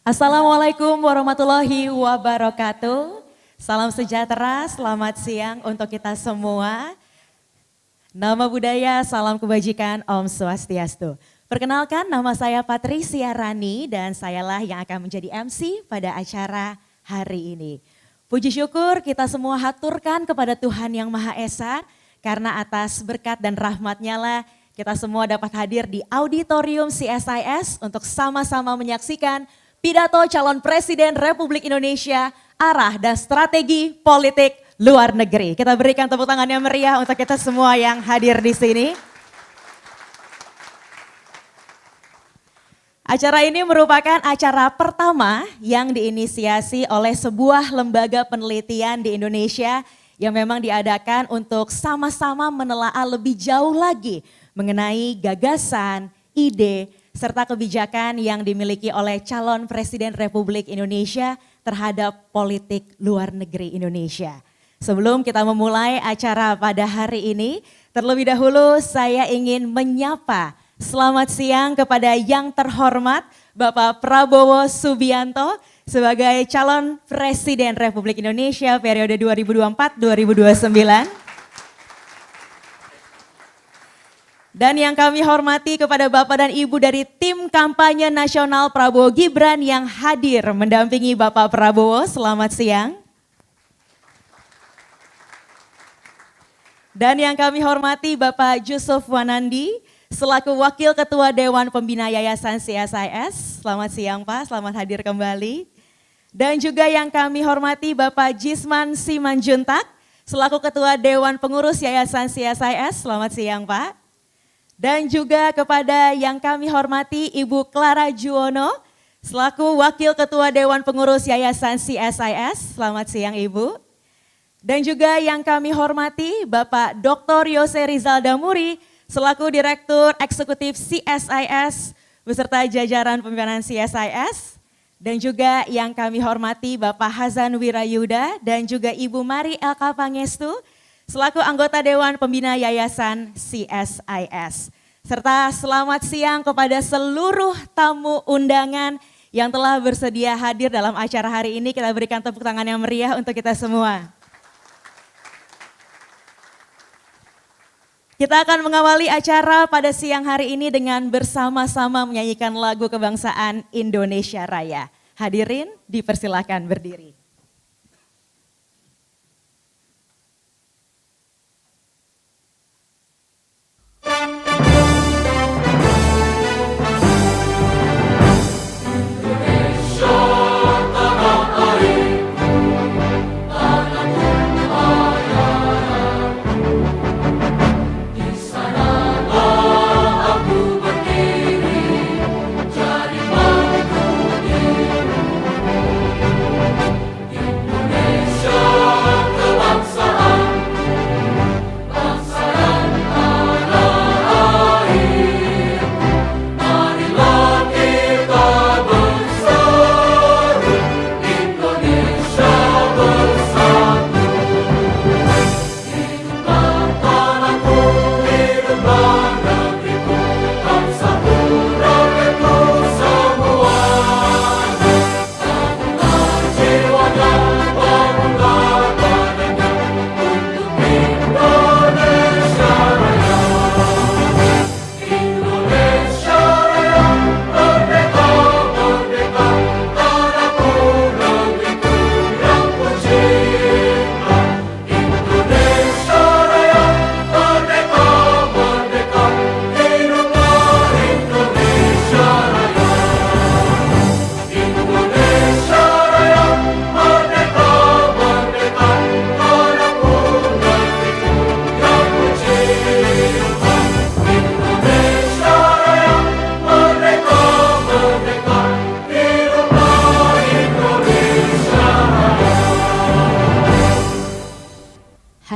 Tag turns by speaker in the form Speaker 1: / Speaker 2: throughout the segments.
Speaker 1: Assalamualaikum warahmatullahi wabarakatuh. Salam sejahtera, selamat siang untuk kita semua. Nama budaya, salam kebajikan, Om Swastiastu. Perkenalkan, nama saya Patricia Rani dan sayalah yang akan menjadi MC pada acara hari ini. Puji syukur kita semua haturkan kepada Tuhan Yang Maha Esa, karena atas berkat dan rahmat-Nya lah kita semua dapat hadir di auditorium CSIS untuk sama-sama menyaksikan Pidato Calon Presiden Republik Indonesia, Arah dan Strategi Politik Luar Negeri. Kita berikan tepuk tangan yang meriah untuk kita semua yang hadir di sini. Acara ini merupakan acara pertama yang diinisiasi oleh sebuah lembaga penelitian di Indonesia yang memang diadakan untuk sama-sama menelaah lebih jauh lagi mengenai gagasan, ide, serta kebijakan yang dimiliki oleh calon Presiden Republik Indonesia terhadap politik luar negeri Indonesia. Sebelum kita memulai acara pada hari ini, terlebih dahulu saya ingin menyapa selamat siang kepada yang terhormat Bapak Prabowo Subianto sebagai calon Presiden Republik Indonesia periode 2024-2029. Dan yang kami hormati kepada Bapak dan Ibu dari tim kampanye nasional Prabowo-Gibran yang hadir mendampingi Bapak Prabowo, selamat siang. Dan yang kami hormati Bapak Yusuf Wanandi, selaku Wakil Ketua Dewan Pembina Yayasan CSIS, selamat siang Pak, selamat hadir kembali. Dan juga yang kami hormati Bapak Jisman Simanjuntak, selaku Ketua Dewan Pengurus Yayasan CSIS, selamat siang Pak. Dan juga kepada yang kami hormati Ibu Clara Juwono, selaku Wakil Ketua Dewan Pengurus Yayasan CSIS, selamat siang Ibu. Dan juga yang kami hormati Bapak Dr. Yose Rizal Damuri, selaku Direktur Eksekutif CSIS, beserta jajaran pimpinan CSIS. Dan juga yang kami hormati Bapak Hazan Wirayuda dan juga Ibu Mari LK Pangestu, selaku anggota Dewan Pembina Yayasan CSIS. Serta selamat siang kepada seluruh tamu undangan yang telah bersedia hadir dalam acara hari ini. Kita berikan tepuk tangan yang meriah untuk kita semua. Kita akan mengawali acara pada siang hari ini dengan bersama-sama menyanyikan lagu kebangsaan Indonesia Raya. Hadirin dipersilakan berdiri.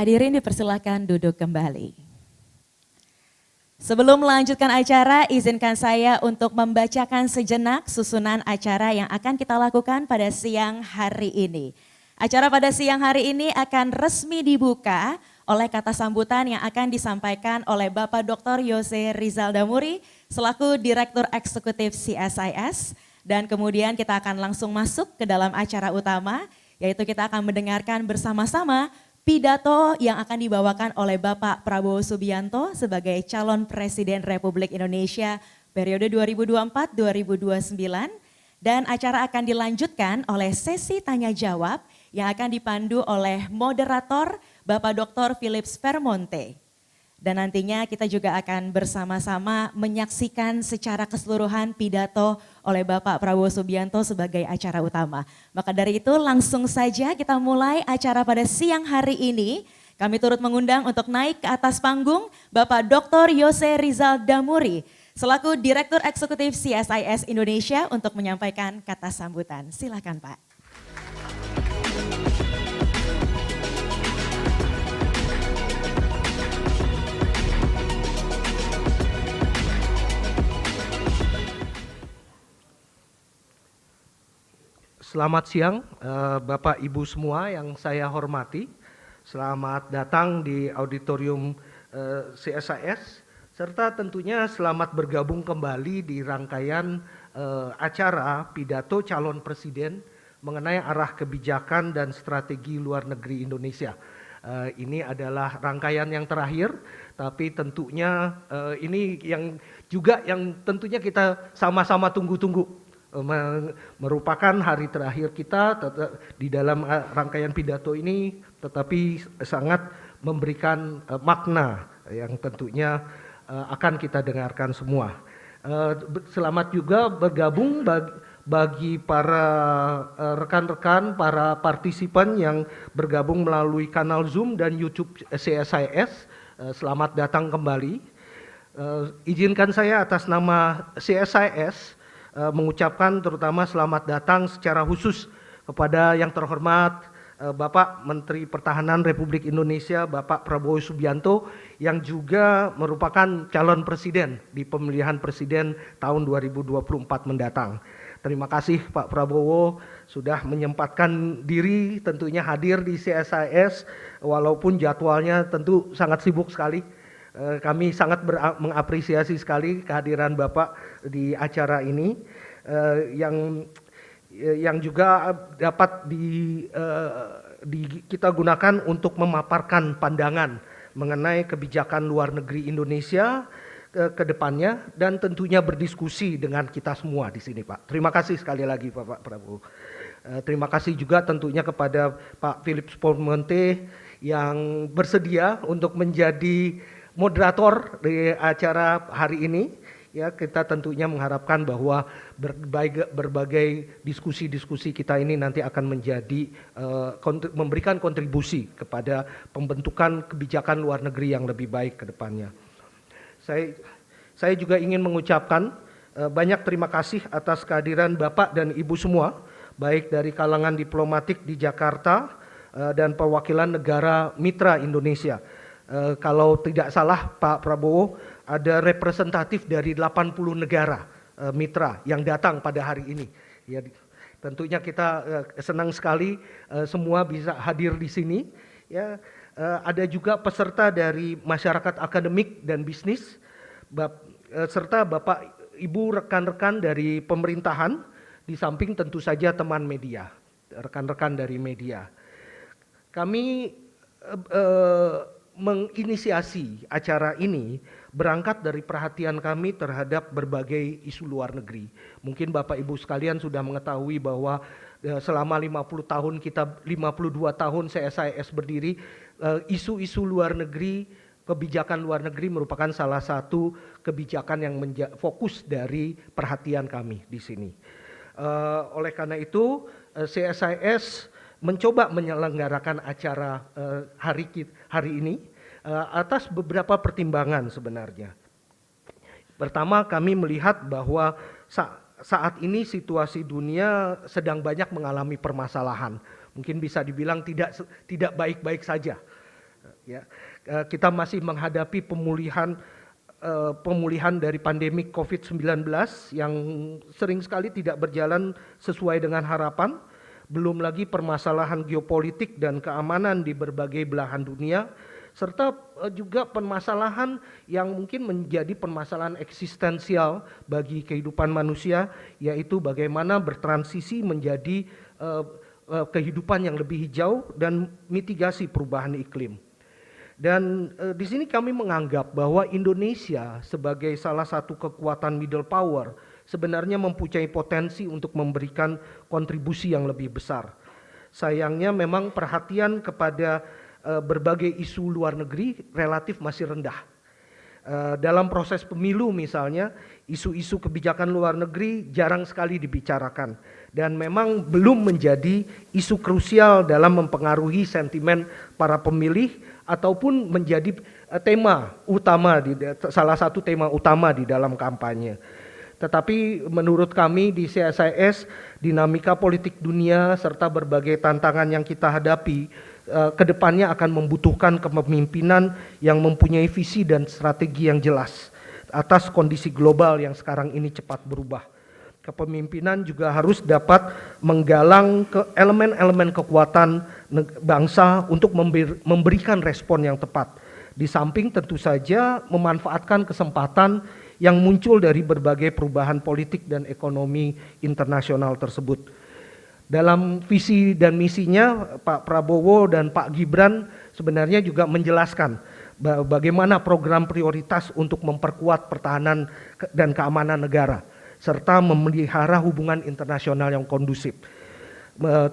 Speaker 1: Hadirin dipersilakan duduk kembali. Sebelum melanjutkan acara, izinkan saya untuk membacakan sejenak susunan acara yang akan kita lakukan pada siang hari ini. Acara pada siang hari ini akan resmi dibuka oleh kata sambutan yang akan disampaikan oleh Bapak Dr. Yose Rizal Damuri selaku Direktur Eksekutif CSIS. Dan kemudian kita akan langsung masuk ke dalam acara utama, yaitu kita akan mendengarkan bersama-sama pidato yang akan dibawakan oleh Bapak Prabowo Subianto sebagai calon Presiden Republik Indonesia periode 2024-2029. Dan acara akan dilanjutkan oleh sesi tanya jawab yang akan dipandu oleh moderator Bapak Dr. Vermonte. Dan nantinya kita juga akan bersama-sama menyaksikan secara keseluruhan pidato oleh Bapak Prabowo Subianto sebagai acara utama. Maka dari itu langsung saja kita mulai acara pada siang hari ini. Kami turut mengundang untuk naik ke atas panggung Bapak Dr. Yose Rizal Damuri selaku Direktur Eksekutif CSIS Indonesia untuk menyampaikan kata sambutan. Silakan Pak.
Speaker 2: Selamat siang Bapak Ibu semua yang saya hormati. Selamat datang di auditorium CSIS serta tentunya selamat bergabung kembali di rangkaian acara Pidato Calon Presiden mengenai arah kebijakan dan strategi luar negeri Indonesia. Ini adalah rangkaian yang terakhir, tapi tentunya ini yang tentunya kita sama-sama tunggu-tunggu. Merupakan hari terakhir kita di dalam rangkaian pidato ini, tetapi sangat memberikan makna yang tentunya akan kita dengarkan semua. Selamat juga bergabung bagi para rekan-rekan, para partisipan yang bergabung melalui kanal Zoom dan YouTube CSIS. Selamat datang kembali. Izinkan saya atas nama CSIS mengucapkan terutama selamat datang secara khusus kepada yang terhormat Bapak Menteri Pertahanan Republik Indonesia Bapak Prabowo Subianto yang juga merupakan calon presiden di pemilihan presiden tahun 2024 mendatang. Terima kasih Pak Prabowo sudah menyempatkan diri tentunya hadir di CSIS walaupun jadwalnya tentu sangat sibuk sekali. Kami sangat mengapresiasi sekali kehadiran Bapak di acara ini yang juga dapat kita gunakan untuk memaparkan pandangan mengenai kebijakan luar negeri Indonesia ke depannya dan tentunya berdiskusi dengan kita semua di sini Pak. Terima kasih sekali lagi Bapak Prabowo. Terima kasih juga tentunya kepada Pak Vermonte yang bersedia untuk menjadi moderator di acara hari ini. Ya, kita tentunya mengharapkan bahwa berbagai diskusi-diskusi kita ini nanti akan menjadi memberikan kontribusi kepada pembentukan kebijakan luar negeri yang lebih baik ke depannya. Saya juga ingin mengucapkan banyak terima kasih atas kehadiran Bapak dan Ibu semua, baik dari kalangan diplomatik di Jakarta dan perwakilan negara mitra Indonesia. Kalau tidak salah Pak Prabowo, ada representatif dari 80 negara mitra yang datang pada hari ini. Ya, tentunya kita senang sekali semua bisa hadir di sini. Ya, ada juga peserta dari masyarakat akademik dan bisnis, serta Bapak Ibu rekan-rekan dari pemerintahan, di samping tentu saja teman media, rekan-rekan dari media. Kami menginisiasi acara ini berangkat dari perhatian kami terhadap berbagai isu luar negeri. Mungkin Bapak Ibu sekalian sudah mengetahui bahwa selama 52 tahun CSIS berdiri, isu-isu luar negeri, kebijakan luar negeri merupakan salah satu kebijakan yang fokus dari perhatian kami di sini. Oleh karena itu CSIS mencoba menyelenggarakan acara hari ini atas beberapa pertimbangan sebenarnya. Pertama, kami melihat bahwa saat ini situasi dunia sedang banyak mengalami permasalahan. Mungkin bisa dibilang tidak baik-baik saja. Ya, kita masih menghadapi pemulihan dari pandemi COVID-19 yang sering sekali tidak berjalan sesuai dengan harapan. Belum lagi permasalahan geopolitik dan keamanan di berbagai belahan dunia, serta juga permasalahan yang mungkin menjadi permasalahan eksistensial bagi kehidupan manusia, yaitu bagaimana bertransisi menjadi kehidupan yang lebih hijau dan mitigasi perubahan iklim. Dan di sini kami menganggap bahwa Indonesia sebagai salah satu kekuatan middle power sebenarnya mempunyai potensi untuk memberikan kontribusi yang lebih besar. Sayangnya memang perhatian kepada berbagai isu luar negeri relatif masih rendah. Dalam proses pemilu misalnya, isu-isu kebijakan luar negeri jarang sekali dibicarakan dan memang belum menjadi isu krusial dalam mempengaruhi sentimen para pemilih ataupun menjadi tema utama, salah satu tema utama di dalam kampanye. Tetapi menurut kami di CSIS, dinamika politik dunia serta berbagai tantangan yang kita hadapi kedepannya akan membutuhkan kepemimpinan yang mempunyai visi dan strategi yang jelas atas kondisi global yang sekarang ini cepat berubah. Kepemimpinan juga harus dapat menggalang ke elemen-elemen kekuatan bangsa untuk memberikan respon yang tepat. Di samping tentu saja memanfaatkan kesempatan yang muncul dari berbagai perubahan politik dan ekonomi internasional tersebut. Dalam visi dan misinya, Pak Prabowo dan Pak Gibran sebenarnya juga menjelaskan bagaimana program prioritas untuk memperkuat pertahanan dan keamanan negara, serta memelihara hubungan internasional yang kondusif.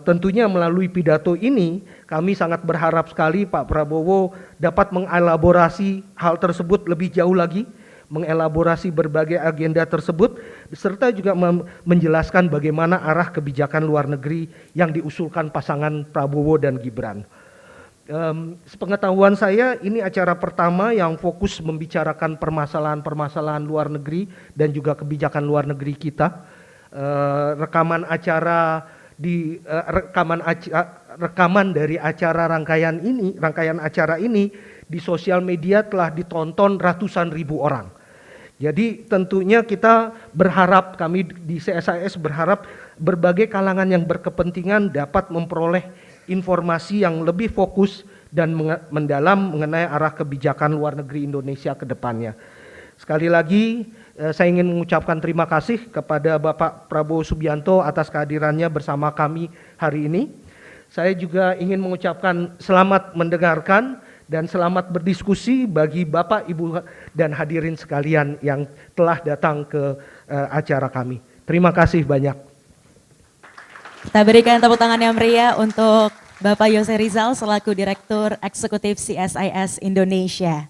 Speaker 2: Tentunya melalui pidato ini kami sangat berharap sekali Pak Prabowo dapat mengelaborasi hal tersebut lebih jauh lagi, mengelaborasi berbagai agenda tersebut, serta juga menjelaskan bagaimana arah kebijakan luar negeri yang diusulkan pasangan Prabowo dan Gibran. Sepengetahuan saya ini acara pertama yang fokus membicarakan permasalahan-permasalahan luar negeri dan juga kebijakan luar negeri kita. Rekaman dari rangkaian acara ini di sosial media telah ditonton ratusan ribu orang. Jadi tentunya kita berharap, kami di CSIS berharap berbagai kalangan yang berkepentingan dapat memperoleh informasi yang lebih fokus dan mendalam mengenai arah kebijakan luar negeri Indonesia ke depannya. Sekali lagi saya ingin mengucapkan terima kasih kepada Bapak Prabowo Subianto atas kehadirannya bersama kami hari ini. Saya juga ingin mengucapkan selamat mendengarkan dan selamat berdiskusi bagi Bapak, Ibu, dan hadirin sekalian yang telah datang ke acara kami. Terima kasih banyak.
Speaker 1: Kita berikan tepuk tangan yang meriah untuk Bapak Yose Rizal selaku Direktur Eksekutif CSIS Indonesia.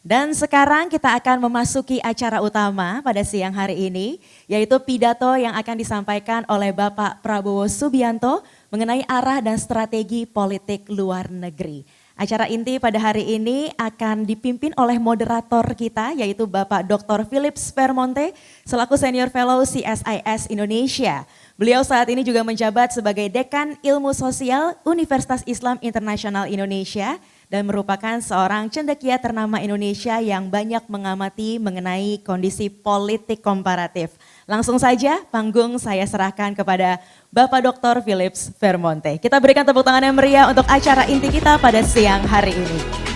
Speaker 1: Dan sekarang kita akan memasuki acara utama pada siang hari ini, yaitu pidato yang akan disampaikan oleh Bapak Prabowo Subianto mengenai arah dan strategi politik luar negeri. Acara inti pada hari ini akan dipimpin oleh moderator kita, yaitu Bapak Dr. Vermonte selaku Senior Fellow CSIS Indonesia. Beliau saat ini juga menjabat sebagai Dekan Ilmu Sosial Universitas Islam Internasional Indonesia dan merupakan seorang cendekia ternama Indonesia yang banyak mengamati mengenai kondisi politik komparatif. Langsung saja panggung saya serahkan kepada Bapak Dr. Vermonte. Kita berikan tepuk tangan yang meriah untuk acara inti kita pada siang hari ini.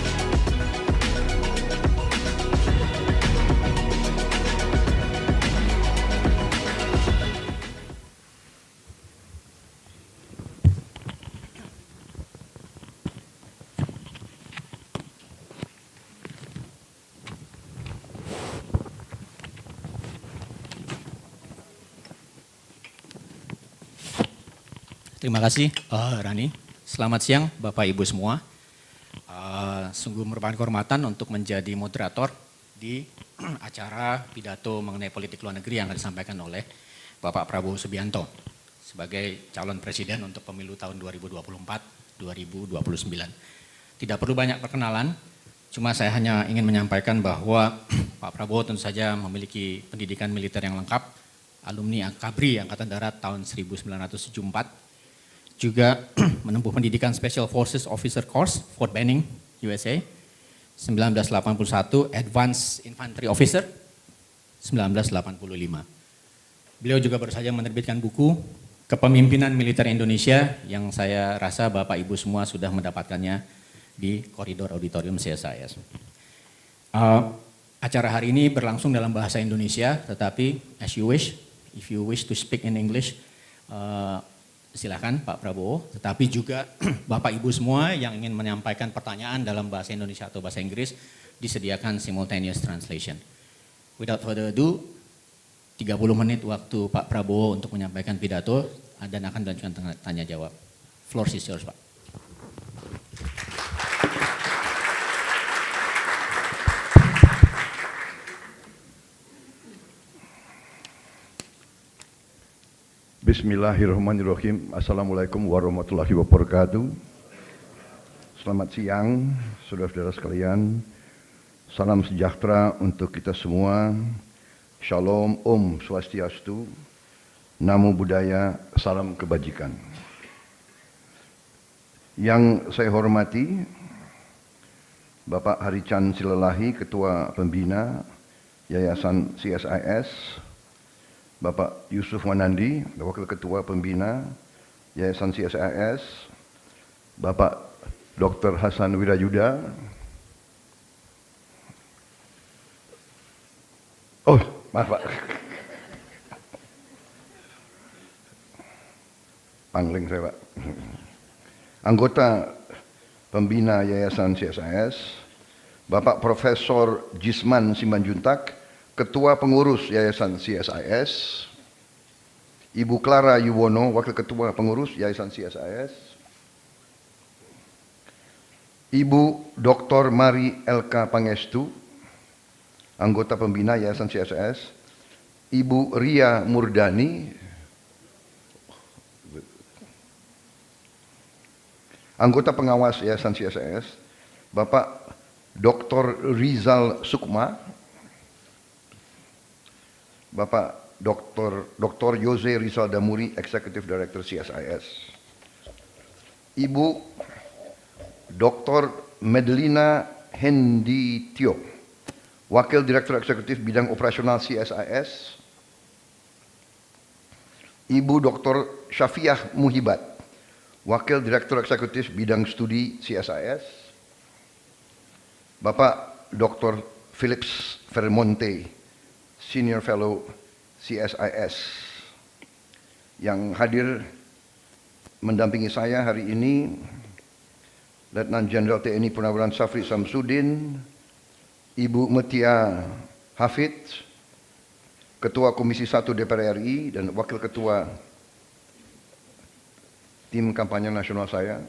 Speaker 3: Terima kasih Rani. Selamat siang Bapak Ibu semua. Sungguh merupakan kehormatan untuk menjadi moderator di acara pidato mengenai politik luar negeri yang akan disampaikan oleh Bapak Prabowo Subianto sebagai calon presiden untuk pemilu tahun 2024-2029. Tidak perlu banyak perkenalan, cuma saya hanya ingin menyampaikan bahwa Pak Prabowo tentu saja memiliki pendidikan militer yang lengkap, alumni Akabri Angkatan Darat tahun 1974, juga menempuh pendidikan Special Forces Officer Course, Fort Benning, USA, 1981, Advanced Infantry Officer, 1985. Beliau juga baru saja menerbitkan buku Kepemimpinan Militer Indonesia yang saya rasa Bapak Ibu semua sudah mendapatkannya di koridor auditorium CSIS. Acara hari ini berlangsung dalam bahasa Indonesia, tetapi as you wish, if you wish to speak in English, silakan Pak Prabowo, tetapi juga Bapak Ibu semua yang ingin menyampaikan pertanyaan dalam bahasa Indonesia atau bahasa Inggris, disediakan simultaneous translation. Without further ado, 30 menit waktu Pak Prabowo untuk menyampaikan pidato dan akan dilanjutkan tanya jawab. Floor is yours, Pak.
Speaker 4: Bismillahirrahmanirrahim. Assalamualaikum warahmatullahi wabarakatuh. Selamat siang, saudara-saudara sekalian. Salam sejahtera untuk kita semua. Shalom, Om Swastiastu. Namo Buddhaya, salam kebajikan. Yang saya hormati, Bapak Harican Silalahi, Ketua Pembina Yayasan CSIS, Bapak Yusuf Wanandi, Wakil Ketua Pembina Yayasan CSIS, Bapak Dr. Hasan Wirayuda, oh maaf Pak, pangling saya Pak, anggota Pembina Yayasan CSIS, Bapak Profesor Jisman Simanjuntak, Ketua Pengurus Yayasan CSIS, Ibu Clara Yuwono, Wakil Ketua Pengurus Yayasan CSIS, Ibu Dr. Mari LK Pangestu, anggota Pembina Yayasan CSIS, Ibu Ria Murdani, anggota pengawas Yayasan CSIS, Bapak Dr. Rizal Sukma, Bapak Dr. Yose Rizal Damuri, Eksekutif Direktur CSIS. Ibu Dr. Medlina Henditio, Wakil Direktur Eksekutif Bidang Operasional CSIS. Ibu Dr. Syafiah Muhibat, Wakil Direktur Eksekutif Bidang Studi CSIS. Bapak Dr. Philips Vermonte, Senior Fellow CSIS, yang hadir mendampingi saya hari ini, Letnan Jenderal TNI Purnawiran Safri Samsudin, Ibu Metia Hafid, Ketua Komisi 1 DPR RI dan Wakil Ketua Tim Kampanye Nasional saya,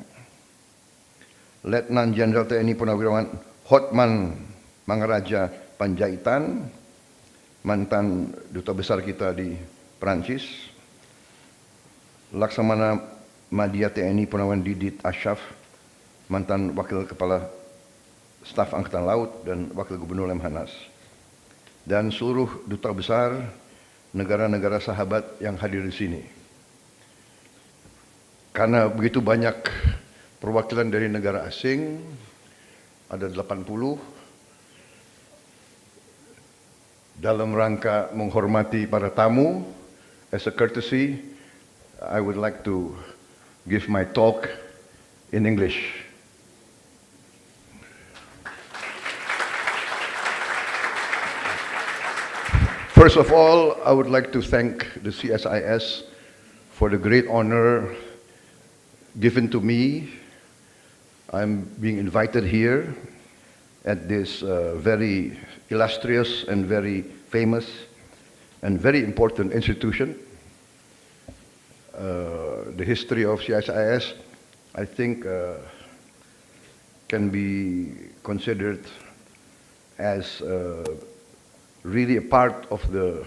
Speaker 4: Letnan Jenderal TNI Purnawirawan Hotman Mangaraja Panjaitan, mantan duta besar kita di Perancis, Laksamana Madya TNI Purnawan Didit Ashraf, mantan wakil kepala staf Angkatan Laut dan wakil gubernur Lemhanas, dan seluruh duta besar negara-negara sahabat yang hadir di sini. Karena begitu banyak perwakilan dari negara asing, ada 80, dalam rangka menghormati para tamu, as a courtesy, I would like to give my talk in English. First of all, I would like to thank the CSIS for the great honor given to me. I'm being invited here at this very illustrious and very famous and very important institution. The history of CSIS, I think, can be considered as really a part of the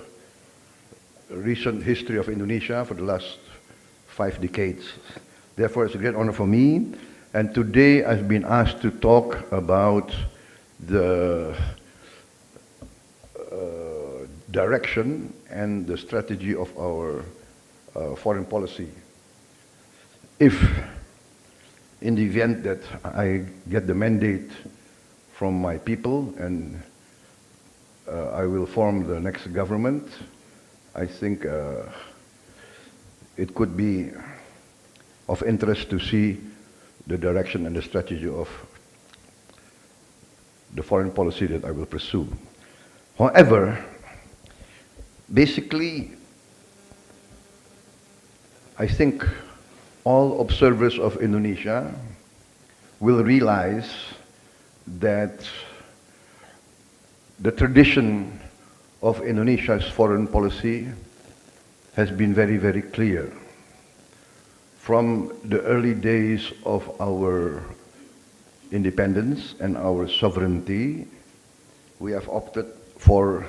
Speaker 4: recent history of Indonesia for the last 5 decades. Therefore, it's a great honor for me. And today I've been asked to talk about the direction and the strategy of our foreign policy. If in the event that I get the mandate from my people and I will form the next government, I think it could be of interest to see the direction and the strategy of the foreign policy that I will pursue. However, basically, I think all observers of Indonesia will realize that the tradition of Indonesia's foreign policy has been very, very clear. From the early days of our independence and our sovereignty, we have opted for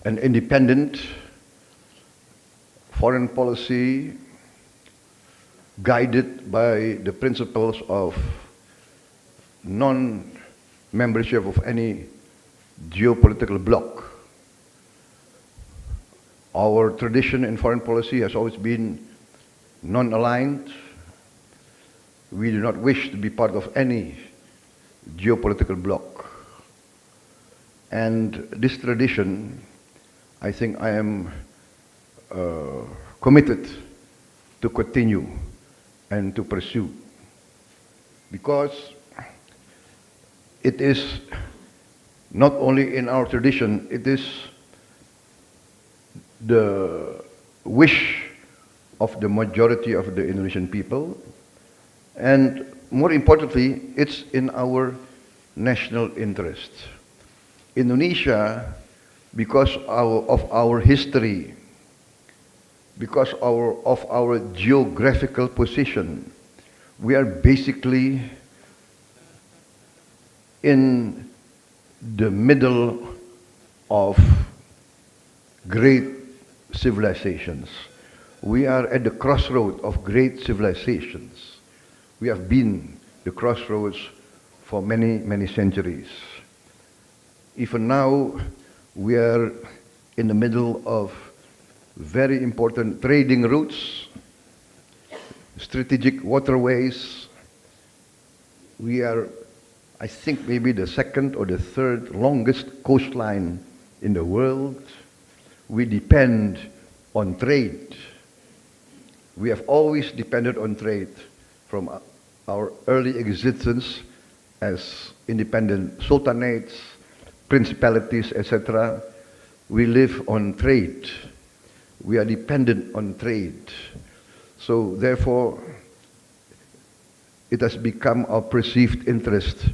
Speaker 4: an independent foreign policy guided by the principles of non-membership of any geopolitical bloc. Our tradition in foreign policy has always been non-aligned. We do not wish to be part of any geopolitical bloc. And this tradition, I think I am committed to continue and to pursue, because it is not only in our tradition, it is the wish of the majority of the Indonesian people, and more importantly, it's in our national interest. Indonesia, because of our history, because of our geographical position, we are basically in the middle of great civilizations. We are at the crossroad of great civilizations. We have been the crossroads for many, many centuries. Even now, we are in the middle of very important trading routes, strategic waterways. We are, I think, maybe the second or the third longest coastline in the world. We depend on trade. We have always depended on trade from our early existence as independent sultanates, principalities, etc. We live on trade. We are dependent on trade. So therefore, it has become our perceived interest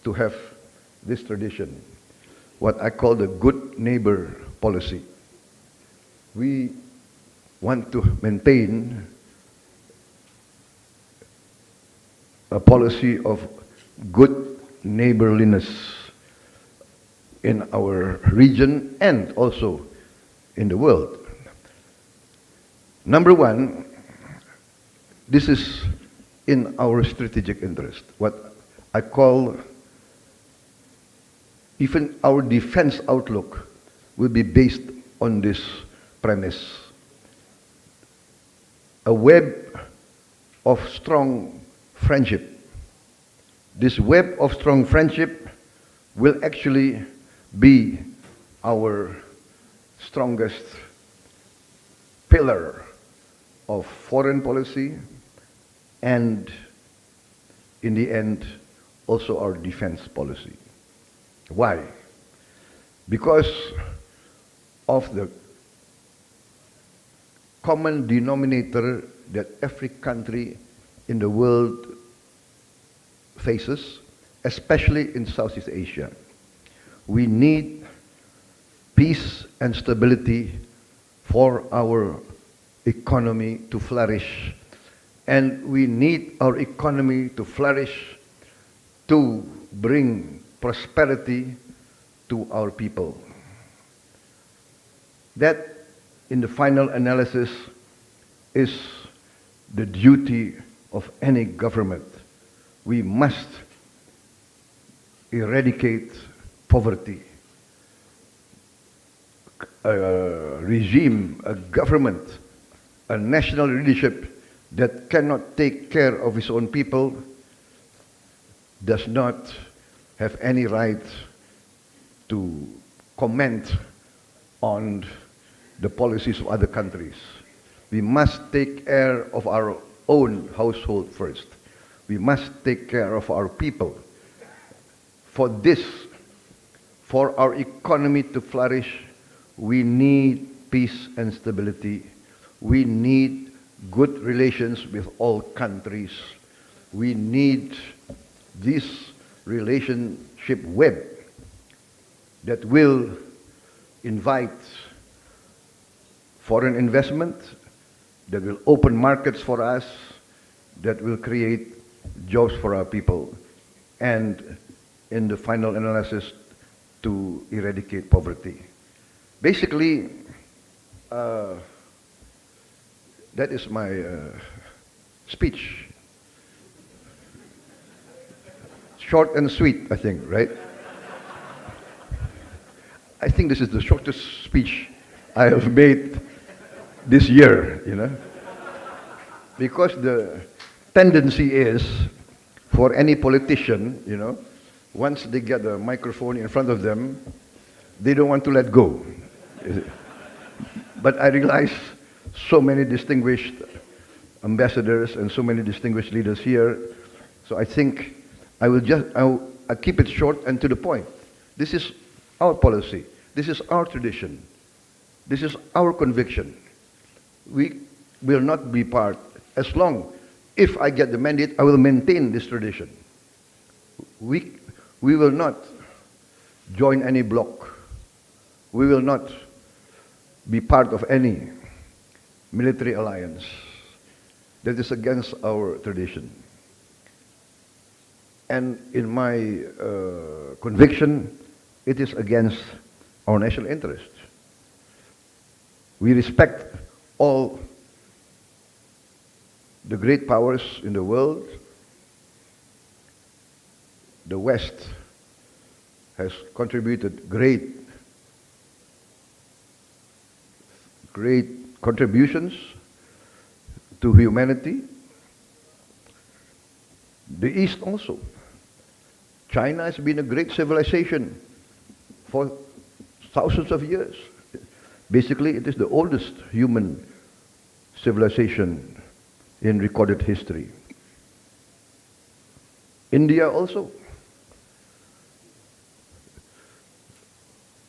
Speaker 4: to have this tradition, what I call the good neighbor policy. We want to maintain a policy of good neighborliness in our region and also in the world. Number one, this is in our strategic interest. What I call, even our defense outlook will be based on this premise. A web of strong friendship. This web of strong friendship will actually be our strongest pillar of foreign policy, and in the end, also our defense policy. Why? Because of the common denominator that every country in the world faces, especially in Southeast Asia. We need peace and stability for our economy to flourish, and we need our economy to flourish to bring prosperity to our people. That, in the final analysis, is the duty of any government. We must eradicate poverty. A regime, a government, a national leadership that cannot take care of its own people does not have any right to comment on the policies of other countries. We must take care of our own household first. We must take care of our people. for this, for our economy to flourish, we need peace and stability. We need good relations with all countries. We need this relationship web that will invite foreign investment, that will open markets for us, that will create jobs for our people, and in the final analysis, to eradicate poverty. Basically, that is my speech. Short and sweet, I think, right? I think this is the shortest speech I have made this year, you know. Because the tendency is for any politician, you know, once they get a microphone in front of them, they don't want to let go. But I realize so many distinguished ambassadors and so many distinguished leaders here, so I think I'll keep it short and to the point. This is our policy. This is our tradition. This is our conviction. We will not be part, as long, if I get the mandate, I will maintain this tradition. We will not join any bloc. We will not be part of any military alliance that is against our tradition. And in my conviction, it is against our national interest. We respect all the great powers in the world. The West has contributed great contributions to humanity. The East also. China has been a great civilization for thousands of years. Basically, it is the oldest human civilization in recorded history. India also.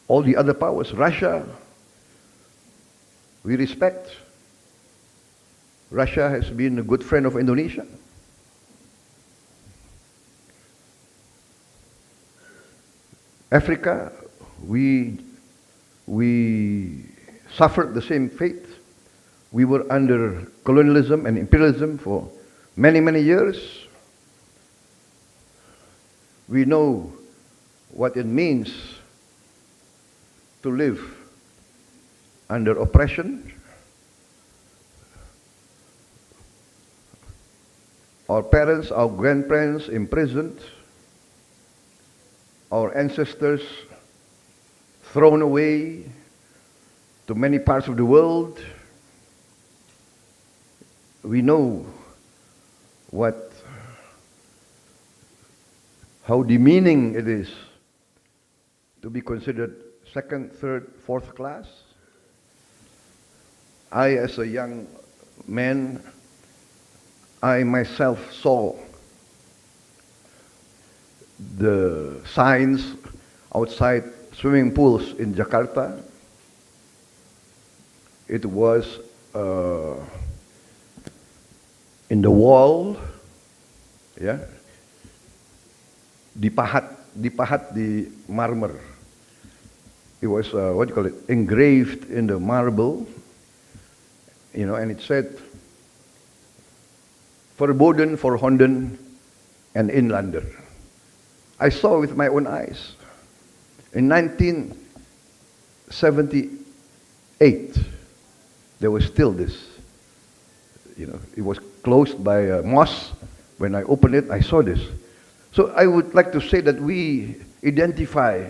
Speaker 4: All the other powers, Russia, we respect. Russia has been a good friend of Indonesia. Africa, we suffered the same fate. We were under colonialism and imperialism for many, many years. We know what it means to live under oppression. Our parents, our grandparents imprisoned, our ancestors thrown away to many parts of the world. We know how demeaning it is to be considered second, third, fourth class. I, as a young man, I myself saw the signs outside swimming pools in Jakarta. It was in the wall, yeah, dipahat di marmer. It was engraved in the marble, you know, and it said, "Verboden voor honden en inlander." I saw with my own eyes. In 1978, there was still this. You know, it was closed by moss. When I opened it, I saw this. So I would like to say that we identify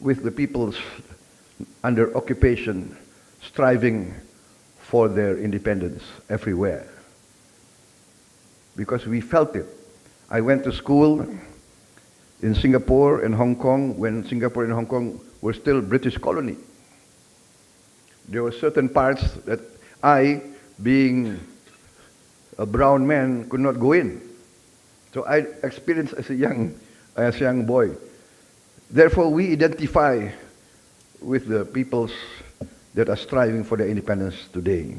Speaker 4: with the peoples under occupation, striving for their independence everywhere. Because we felt it. I went to school in Singapore and Hong Kong when Singapore and Hong Kong were still British colony. There were certain parts that I, being a brown man, could not go in. So I experienced as a young boy Therefore, we identify with the peoples that are striving for their independence today.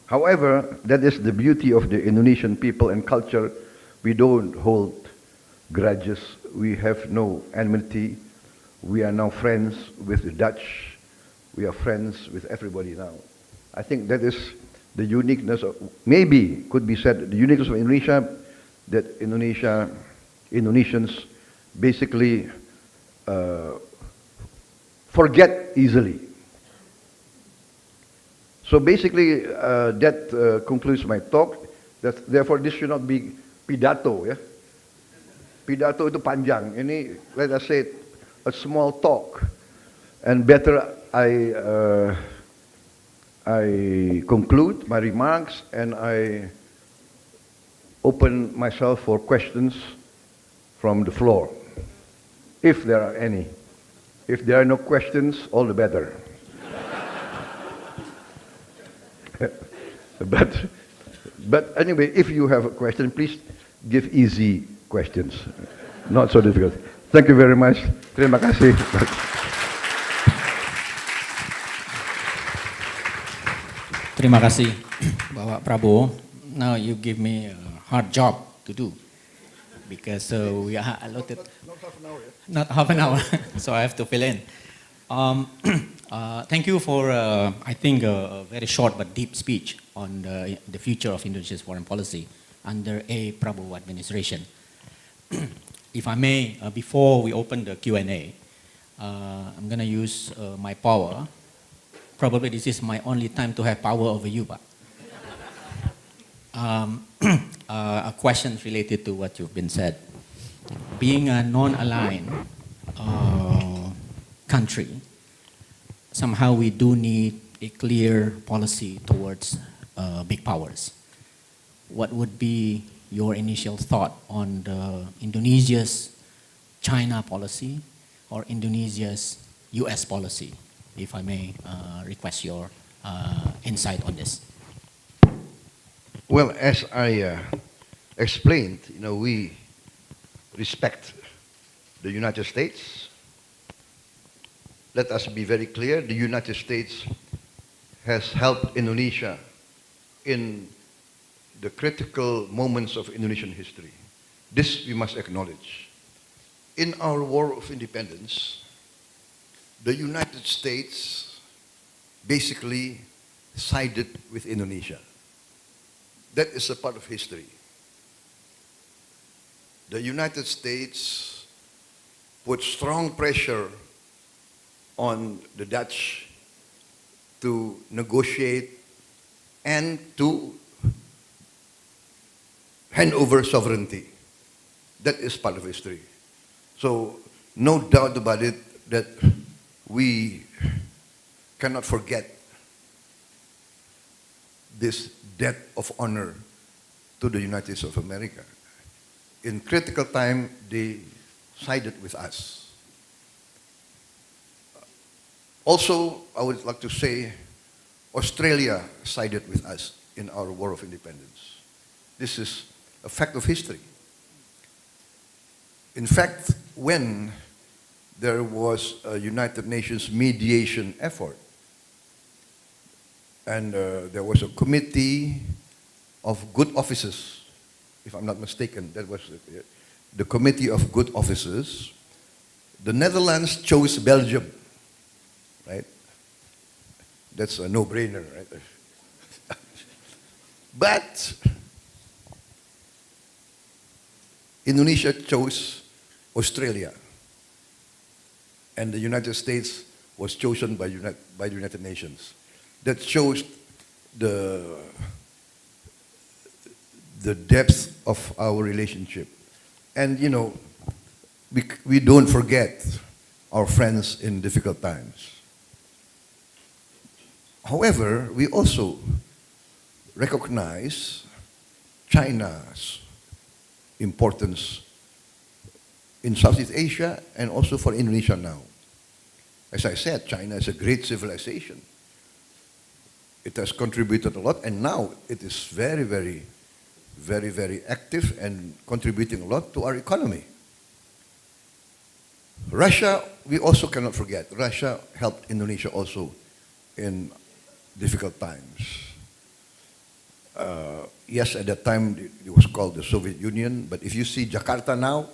Speaker 4: However, that is the beauty of the Indonesian people and culture. We don't hold grudges. We have no enmity. We are now friends with the Dutch. We are friends with everybody now. I think that is the uniqueness of, maybe could be said, the uniqueness of Indonesia, that Indonesians basically forget easily. So basically, that concludes my talk. Therefore, this should not be pidato, ya. Pidato itu panjang. Ini, let us say, a small talk, and better I conclude my remarks and I open myself for questions from the floor, if there are any. If there are no questions, all the better. But anyway, if you have a question, please give easy questions, not so difficult. Thank you very much. Terima kasih.
Speaker 3: Terima kasih, Bapak Prabowo. Now you give me a hard job to do because we are allotted not half an hour, so I have to fill in. Thank you for, I think, a very short but deep speech on the future of Indonesia's foreign policy under a Prabowo administration. If I may, before we open the Q&A, I'm going to use my power. Probably this is my only time to have power over you, Pak. A question related to what you've been said. Being a non-aligned country, somehow we do need a clear policy towards big powers. What would be your initial thought on Indonesia's China policy or Indonesia's US policy, if I may request your insight on this?
Speaker 4: Well, as I explained, we respect the United States. Let us be very clear, the United States has helped Indonesia in the critical moments of Indonesian history. This we must acknowledge. In our war of independence, the United States basically sided with Indonesia. That is a part of history. The United States put strong pressure on the Dutch to negotiate and to hand over sovereignty. That is part of history. So no doubt about it that we cannot forget this debt of honor to the United States of America. In critical time, they sided with us. Also, I would like to say, Australia sided with us in our war of independence. This is a fact of history. In fact, when there was a United Nations mediation effort, and there was a committee of good officers, if I'm not mistaken, that was the committee of good officers. The Netherlands chose Belgium, right? That's a no-brainer, right? But Indonesia chose Australia, and the United States was chosen by the United Nations. That shows the depth of our relationship. And we don't forget our friends in difficult times. However, we also recognize China's importance in Southeast Asia and also for Indonesia now. As I said, China is a great civilization. It has contributed a lot, and now it is very, very, very, very active and contributing a lot to our economy. Russia, we also cannot forget. Russia helped Indonesia also in difficult times. Yes, at that time it was called the Soviet Union, but if you see Jakarta now,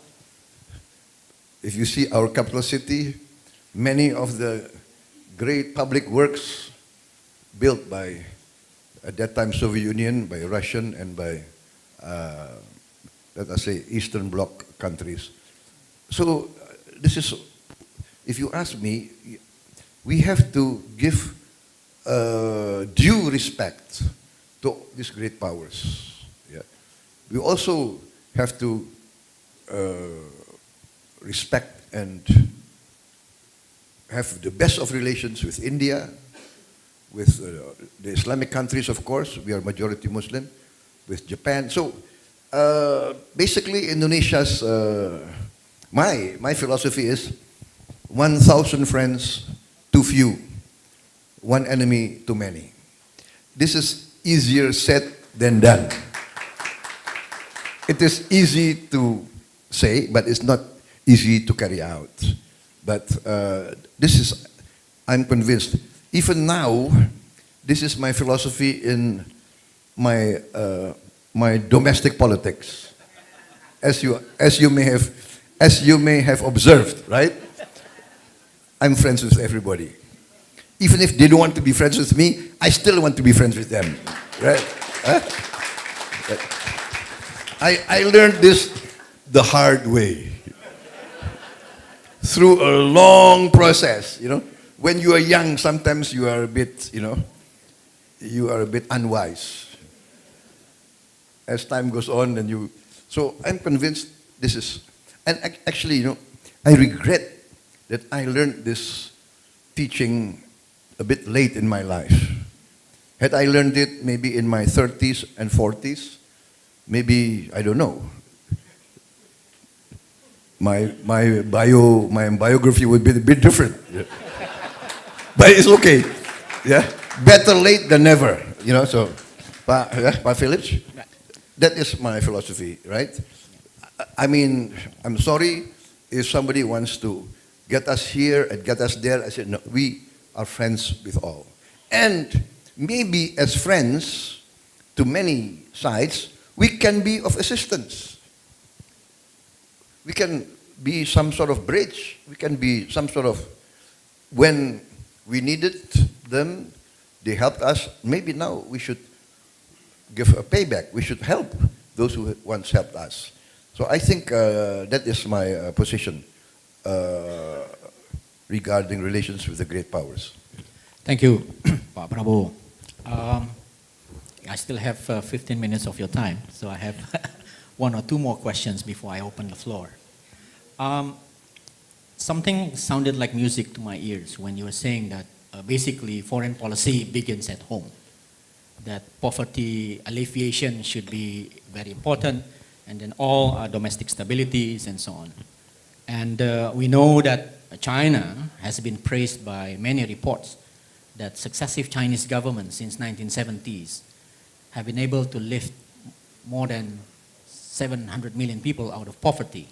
Speaker 4: if you see our capital city, many of the great public works built by, at that time, Soviet Union, by Russian and by, let us say, Eastern Bloc countries. So this is, if you ask me, we have to give due respect to these great powers. Yeah. We also have to respect and have the best of relations with India, with the Islamic countries, of course. We are majority Muslim, with Japan. So basically, Indonesia's, my philosophy is 1,000 friends too few, one enemy too many. This is easier said than done. It is easy to say, but it's not easy to carry out. But this is, I'm convinced, even now, this is my philosophy in my, my domestic politics. As you may have observed, right? I'm friends with everybody. Even if they don't want to be friends with me, I still want to be friends with them, right? Huh? I learned this the hard way. Through a long process, you know. When you are young, sometimes you are a bit, you know, you are a bit unwise. As time goes on, and you, so I'm convinced this is, and actually, you know, I regret that I learned this teaching a bit late in my life. Had I learned it maybe in my 30s and 40s, maybe, I don't know, my biography would be a bit different. Yeah. But it's okay. Yeah. Better late than never. You know, so Pa Phillips, that is my philosophy, right? I mean, I'm sorry if somebody wants to get us here and get us there. I said, no, we are friends with all. And maybe as friends to many sides, we can be of assistance. We can be some sort of bridge. We can be some sort of, when we needed them, they helped us. Maybe now we should give a payback. We should help those who once helped us. So I think that is my position regarding relations with the great powers.
Speaker 3: Thank you, Pak Prabowo. I still have 15 minutes of your time, so I have one or two more questions before I open the floor. Something sounded like music to my ears when you were saying that basically foreign policy begins at home, that poverty alleviation should be very important, and then all domestic stabilities and so on. And we know that China has been praised by many reports that successive Chinese governments since 1970s have been able to lift more than 700 million people out of poverty.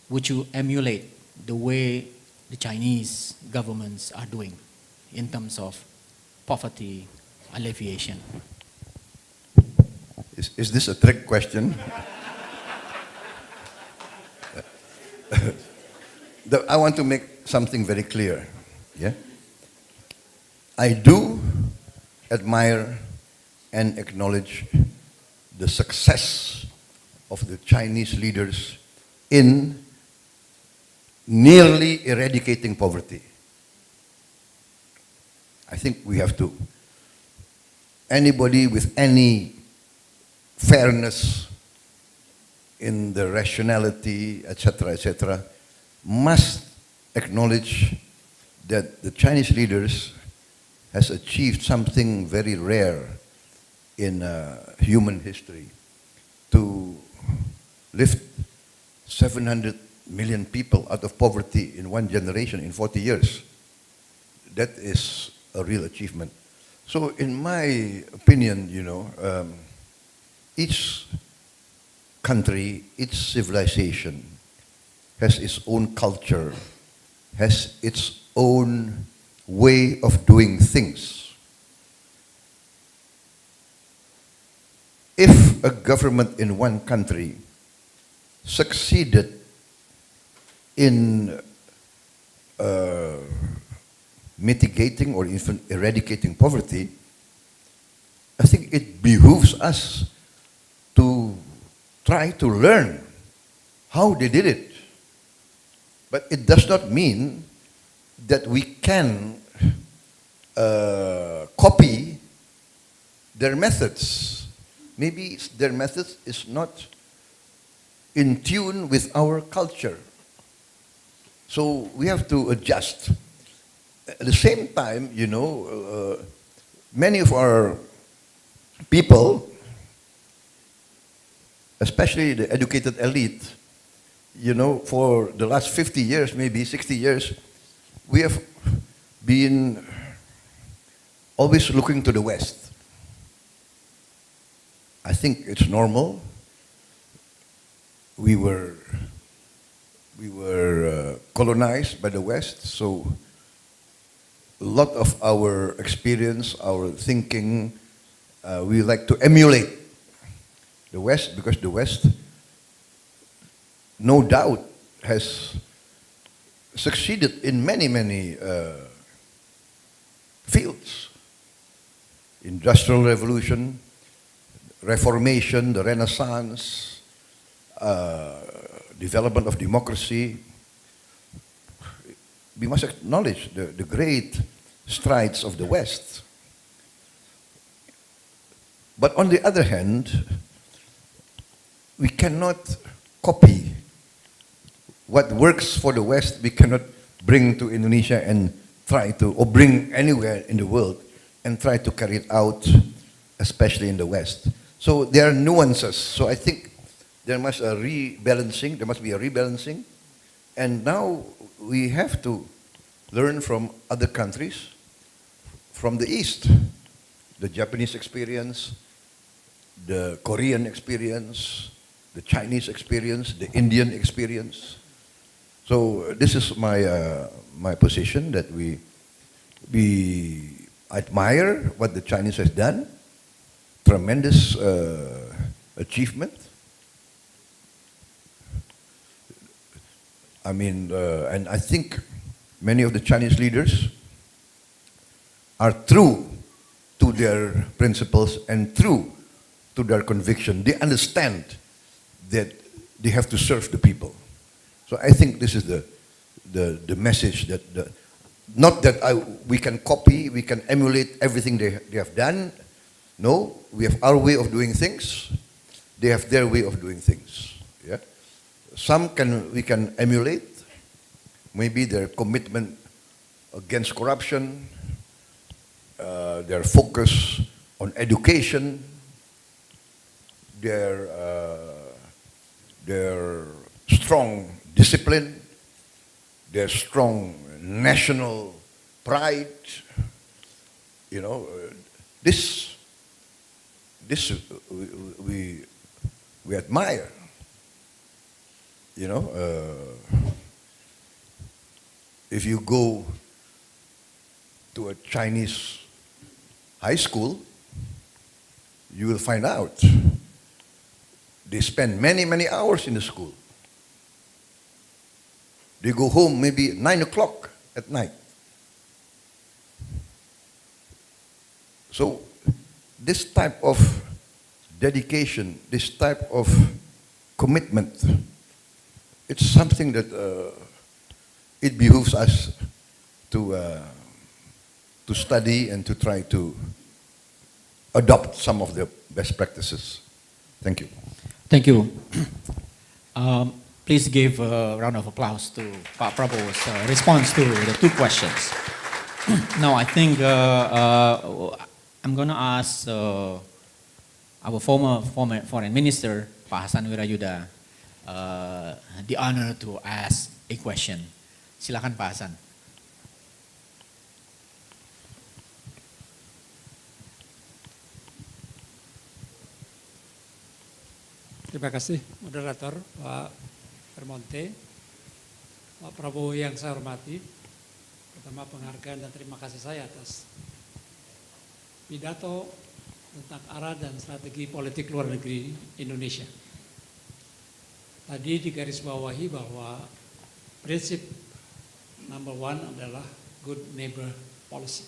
Speaker 3: Would you emulate the way the Chinese governments are doing in terms of poverty alleviation?
Speaker 4: Is this a trick question? I want to make something very clear. Yeah? I do admire and acknowledge the success of the Chinese leaders in nearly eradicating poverty. I think we have to. Anybody with any fairness in the rationality, etc., must acknowledge that the Chinese leaders has achieved something very rare in human history, to lift 700 million people out of poverty in one generation, in 40 years. That is a real achievement. So in my opinion, you know, each country, each civilization has its own culture, has its own way of doing things. If a government in one country succeeded in mitigating or even eradicating poverty, I think it behooves us to try to learn how they did it. But it does not mean that we can copy their methods. Maybe their methods is not in tune with our culture. So we have to adjust. At the same time, you know, many of our people, especially the educated elite, you know, for the last 50 years, maybe 60 years, we have been always looking to the West. I think it's normal. We were colonized by the West, so a lot of our experience, our thinking, we like to emulate the West, because the West, no doubt, has succeeded in many fields. Industrial Revolution, Reformation, the Renaissance, development of democracy. We must acknowledge the great strides of the West. But on the other hand, we cannot copy what works for the West. We cannot bring to Indonesia and try to, or bring anywhere in the world and try to carry it out, especially in the West. So there are nuances. So I think there must be a rebalancing. And now we have to learn from other countries, from the East, the Japanese experience, the Korean experience, the Chinese experience, the Indian experience. So this is my position, that we admire what the Chinese has done. Tremendous achievement. I mean, and I think many of the Chinese leaders are true to their principles and true to their conviction. They understand that they have to serve the people. So I think this is the message, that not that we can copy, we can emulate everything they have done. No, we have our way of doing things. They have their way of doing things. Yeah, we can emulate. Maybe their commitment against corruption, their focus on education, their strong discipline, their strong national pride. You know, this we admire. You know, if you go to a Chinese high school, you will find out they spend many hours in the school. They go home maybe at 9 o'clock at night. So this type of dedication, this type of commitment, it's something that it behooves us to study and to try to adopt some of the best practices. Thank you.
Speaker 3: Thank you. Please give a round of applause to Pak Prabowo's response to the two questions. Now, I think I'm going to ask our former foreign minister, Pak Hasan Wirayuda, the honor to ask a question. Silakan Pak Hasan.
Speaker 5: Terima kasih, Moderator, Pak Vermonte. Pak Prabowo yang saya hormati, pertama penghargaan dan terima kasih saya atas pidato tentang arah dan strategi politik luar negeri Indonesia. Tadi digarisbawahi bahwa prinsip number one adalah good neighbor policy.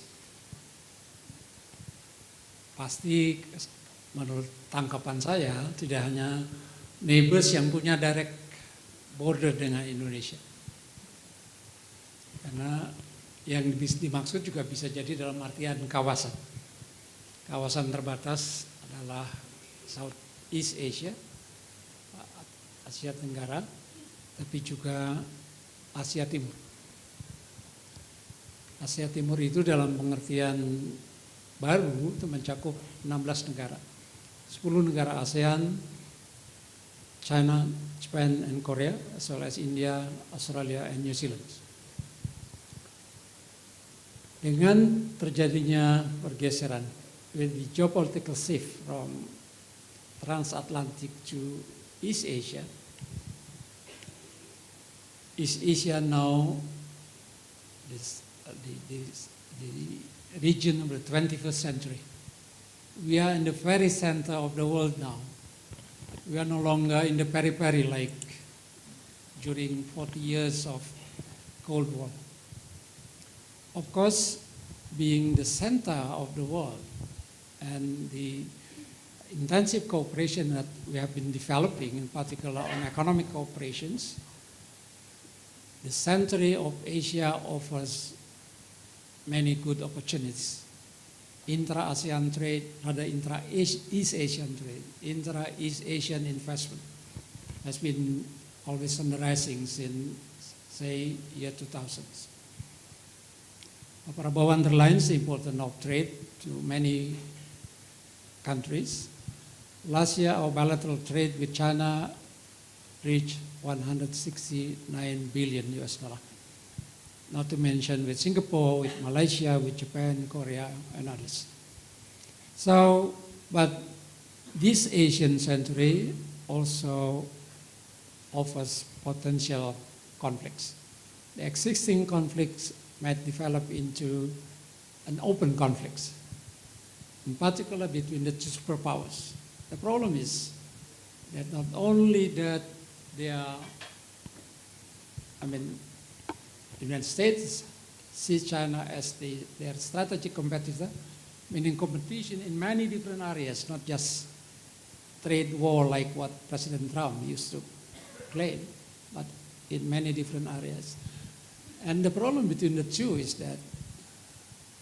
Speaker 5: Pasti menurut tangkapan saya tidak hanya neighbors yang punya direct border dengan Indonesia. Karena yang dimaksud juga bisa jadi dalam artian kawasan. Kawasan terbatas adalah Southeast Asia, Asia Tenggara, tapi juga Asia Timur. Asia Timur itu dalam pengertian baru itu mencakup 16 negara. 10 negara ASEAN, China, Japan, and Korea, as well as India, Australia, and New Zealand. Dengan terjadinya pergeseran, with the geopolitical shift from transatlantic to East Asia now the region of the 21st century. We are in the very center of the world now. We are no longer in the periphery like during 40 years of Cold War. Of course, being the center of the world and the intensive cooperation that we have been developing, in particular on economic cooperations, the century of Asia offers many good opportunities. Intra-ASEAN trade, rather intra-East Asian trade, intra-East Asian investment has been always on the rising since, say, year 2000. Prabowo underlines the importance of trade to many countries. Last year, our bilateral trade with China reached 169 billion US dollar. Not to mention with Singapore, with Malaysia, with Japan, Korea, and others. So, but this Asian century also offers potential conflicts. The existing conflicts might develop into an open conflicts, in particular between the two superpowers. The problem is that not only that the United States sees China as their strategic competitor, meaning competition in many different areas, not just trade war like what President Trump used to claim, but in many different areas. And the problem between the two is that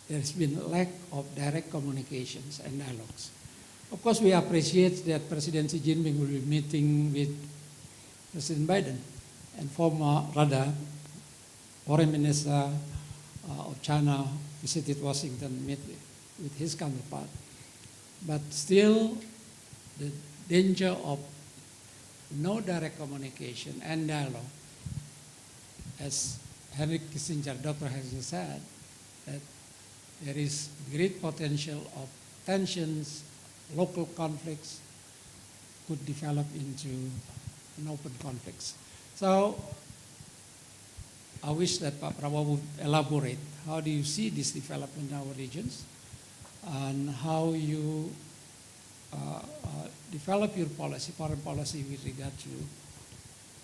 Speaker 5: there's been a lack of direct communications and dialogues. Of course, we appreciate that President Xi Jinping will be meeting with President Biden and Foreign Minister of China visited Washington, met with his counterpart. But still, the danger of no direct communication and dialogue, as Henry Kissinger, Dr. has just said, that there is great potential of tensions, local conflicts could develop into an open conflicts. So I wish that Pak Prabowo would elaborate. How do you see this development in our regions, and how you develop your policy, foreign policy, with regard to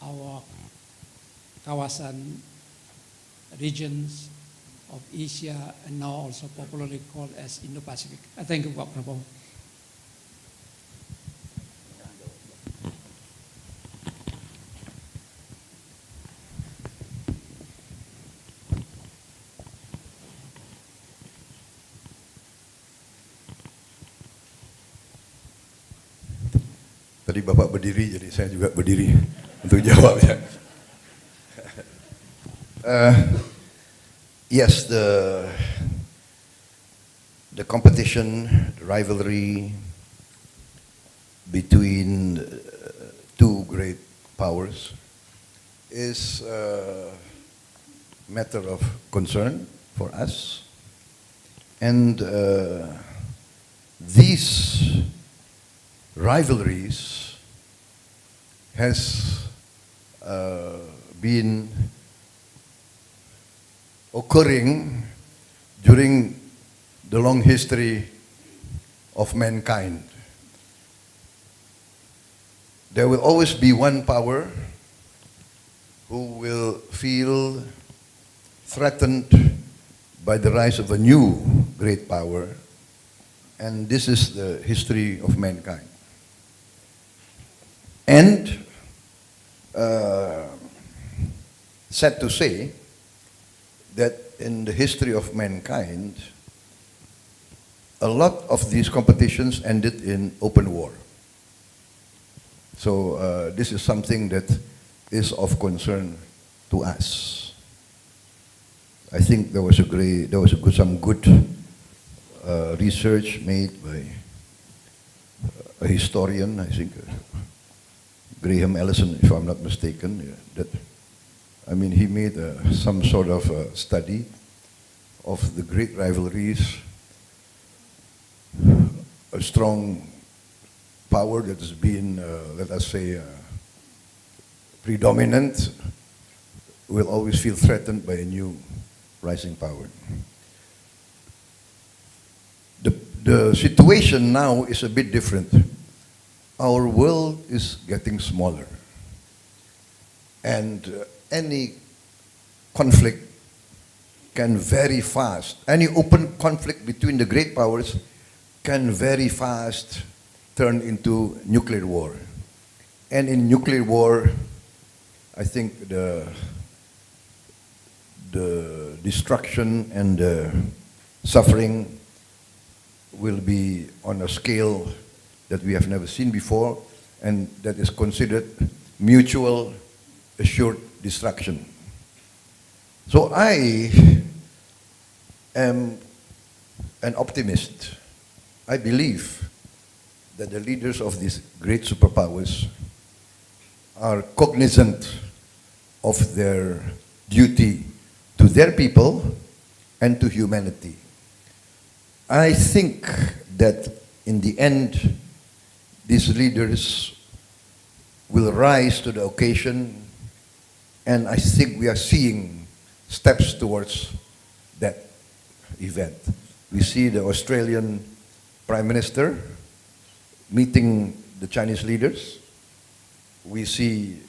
Speaker 5: our kawasan regions of Asia, and now also popularly called as Indo-Pacific. Thank you, Pak Prabowo.
Speaker 4: Tadi Bapak berdiri, jadi saya juga berdiri untuk jawab ya. Yes, the competition, the rivalry between two great powers is a matter of concern for us, and these rivalries has been occurring during the long history of mankind. There will always be one power who will feel threatened by the rise of a new great power, and this is the history of mankind. And sad to say that in the history of mankind, a lot of these competitions ended in open war. So this is something that is of concern to us. I think there was some good research made by a historian, I think, Graham Allison, if I'm not mistaken, he made some sort of study of the great rivalries, a strong power that has been, let us say, predominant, will always feel threatened by a new rising power. The situation now is a bit different. Our world is getting smaller, and any conflict can very fast, any open conflict between the great powers can very fast turn into nuclear war. And in nuclear war, I think the destruction and the suffering will be on a scale that we have never seen before, and that is considered mutual assured destruction. So I am an optimist. I believe that the leaders of these great superpowers are cognizant of their duty to their people and to humanity. I think that in the end, these leaders will rise to the occasion, and I think we are seeing steps towards that event. We see the Australian Prime Minister meeting the Chinese leaders. We see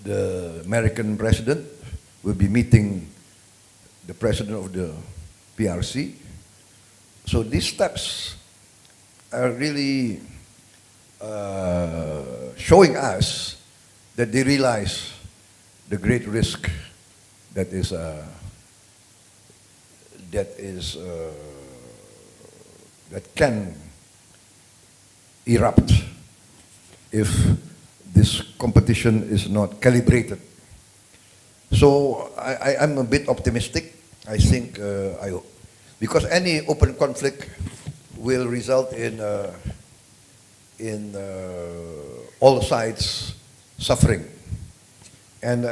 Speaker 4: the American President will be meeting the President of the PRC. So these steps are really showing us that they realize the great risk that can erupt if this competition is not calibrated. So I'm a bit optimistic. I think because any open conflict will result in all sides suffering. And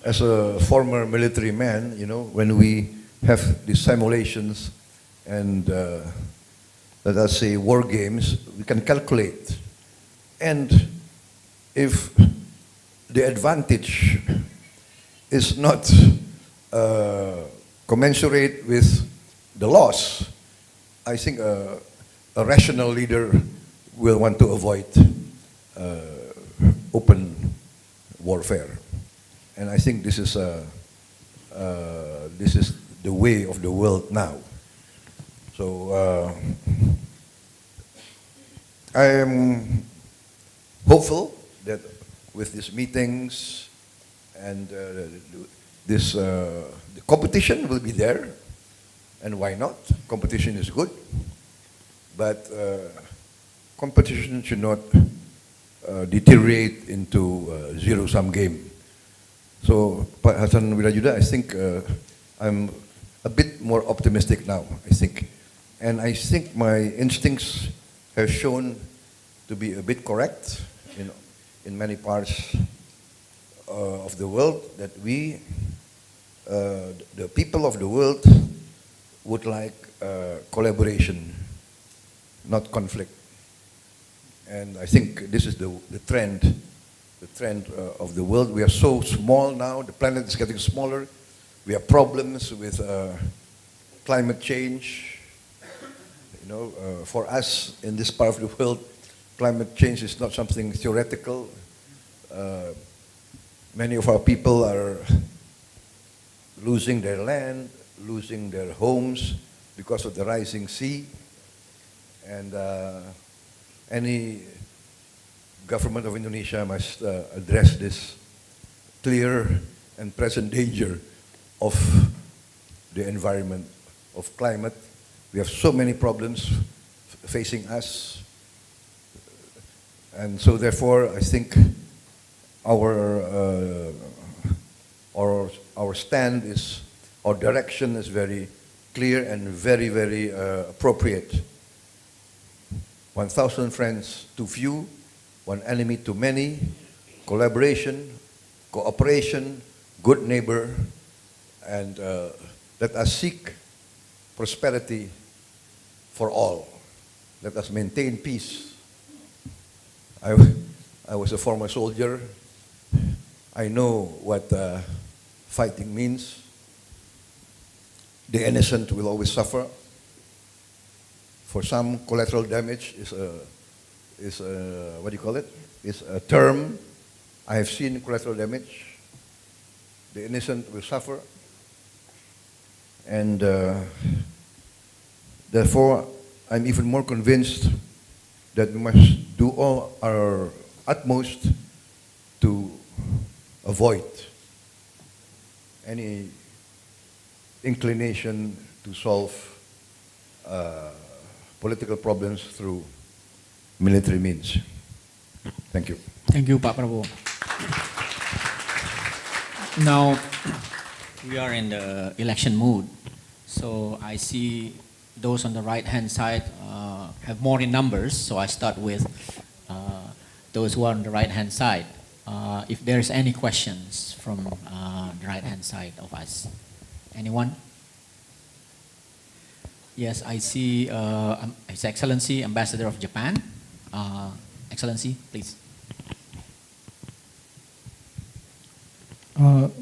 Speaker 4: as a former military man, when we have these simulations and let us say war games, we can calculate. And if the advantage is not commensurate with the loss, I think a rational leader will want to avoid open warfare. And I think this is the way of the world now. So I am hopeful that with these meetings and the competition will be there, and why not? Competition is good, but competition should not deteriorate into a zero-sum game. So, Pak Hasan Wirajuda, I think I'm a bit more optimistic now, I think. And I think my instincts have shown to be a bit correct in many parts of the world, that we, the people of the world, would like collaboration, not conflict. And I think this is the trend of the world. We are so small now, the planet is getting smaller. We have problems with climate change. You know, for us in this part of the world, climate change is not something theoretical. Many of our people are losing their land, losing their homes because of the rising sea. And any government of Indonesia must address this clear and present danger of the environment, of climate. We have so many problems facing us. And so therefore, I think our stand is, our direction is very clear and very, very appropriate. 1,000 friends too few, one enemy too many, collaboration, cooperation, good neighbor, and let us seek prosperity for all. Let us maintain peace. I was a former soldier. I know what fighting means. The innocent will always suffer. For some, collateral damage is what do you call it? Is a term. I have seen collateral damage. The innocent will suffer. And therefore, I'm even more convinced that we must do all our utmost to avoid any inclination to solve political problems through military means. Thank you.
Speaker 3: Thank you, Pak Prabowo. Now, we are in the election mood, so I see those on the right-hand side have more in numbers, so I start with those who are on the right-hand side. If there's any questions from the right-hand side of us. Anyone? Yes, I see His Excellency, Ambassador of Japan. Excellency, please.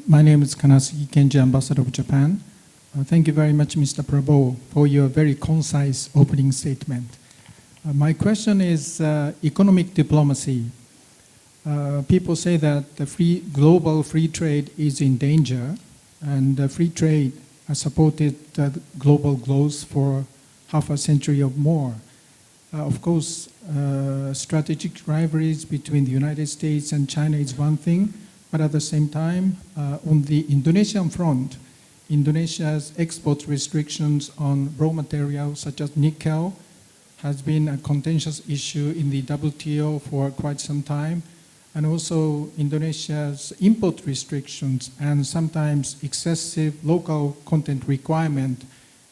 Speaker 6: My name is Kanasugi Kenji, Ambassador of Japan. Thank you very much, Mr. Prabowo, for your very concise opening statement. My question is economic diplomacy. People say that the global free trade is in danger, and free trade has supported global growth for half a century or more. Of course, strategic rivalries between the United States and China is one thing, but at the same time, on the Indonesian front, Indonesia's export restrictions on raw materials such as nickel has been a contentious issue in the WTO for quite some time. And also Indonesia's import restrictions and sometimes excessive local content requirement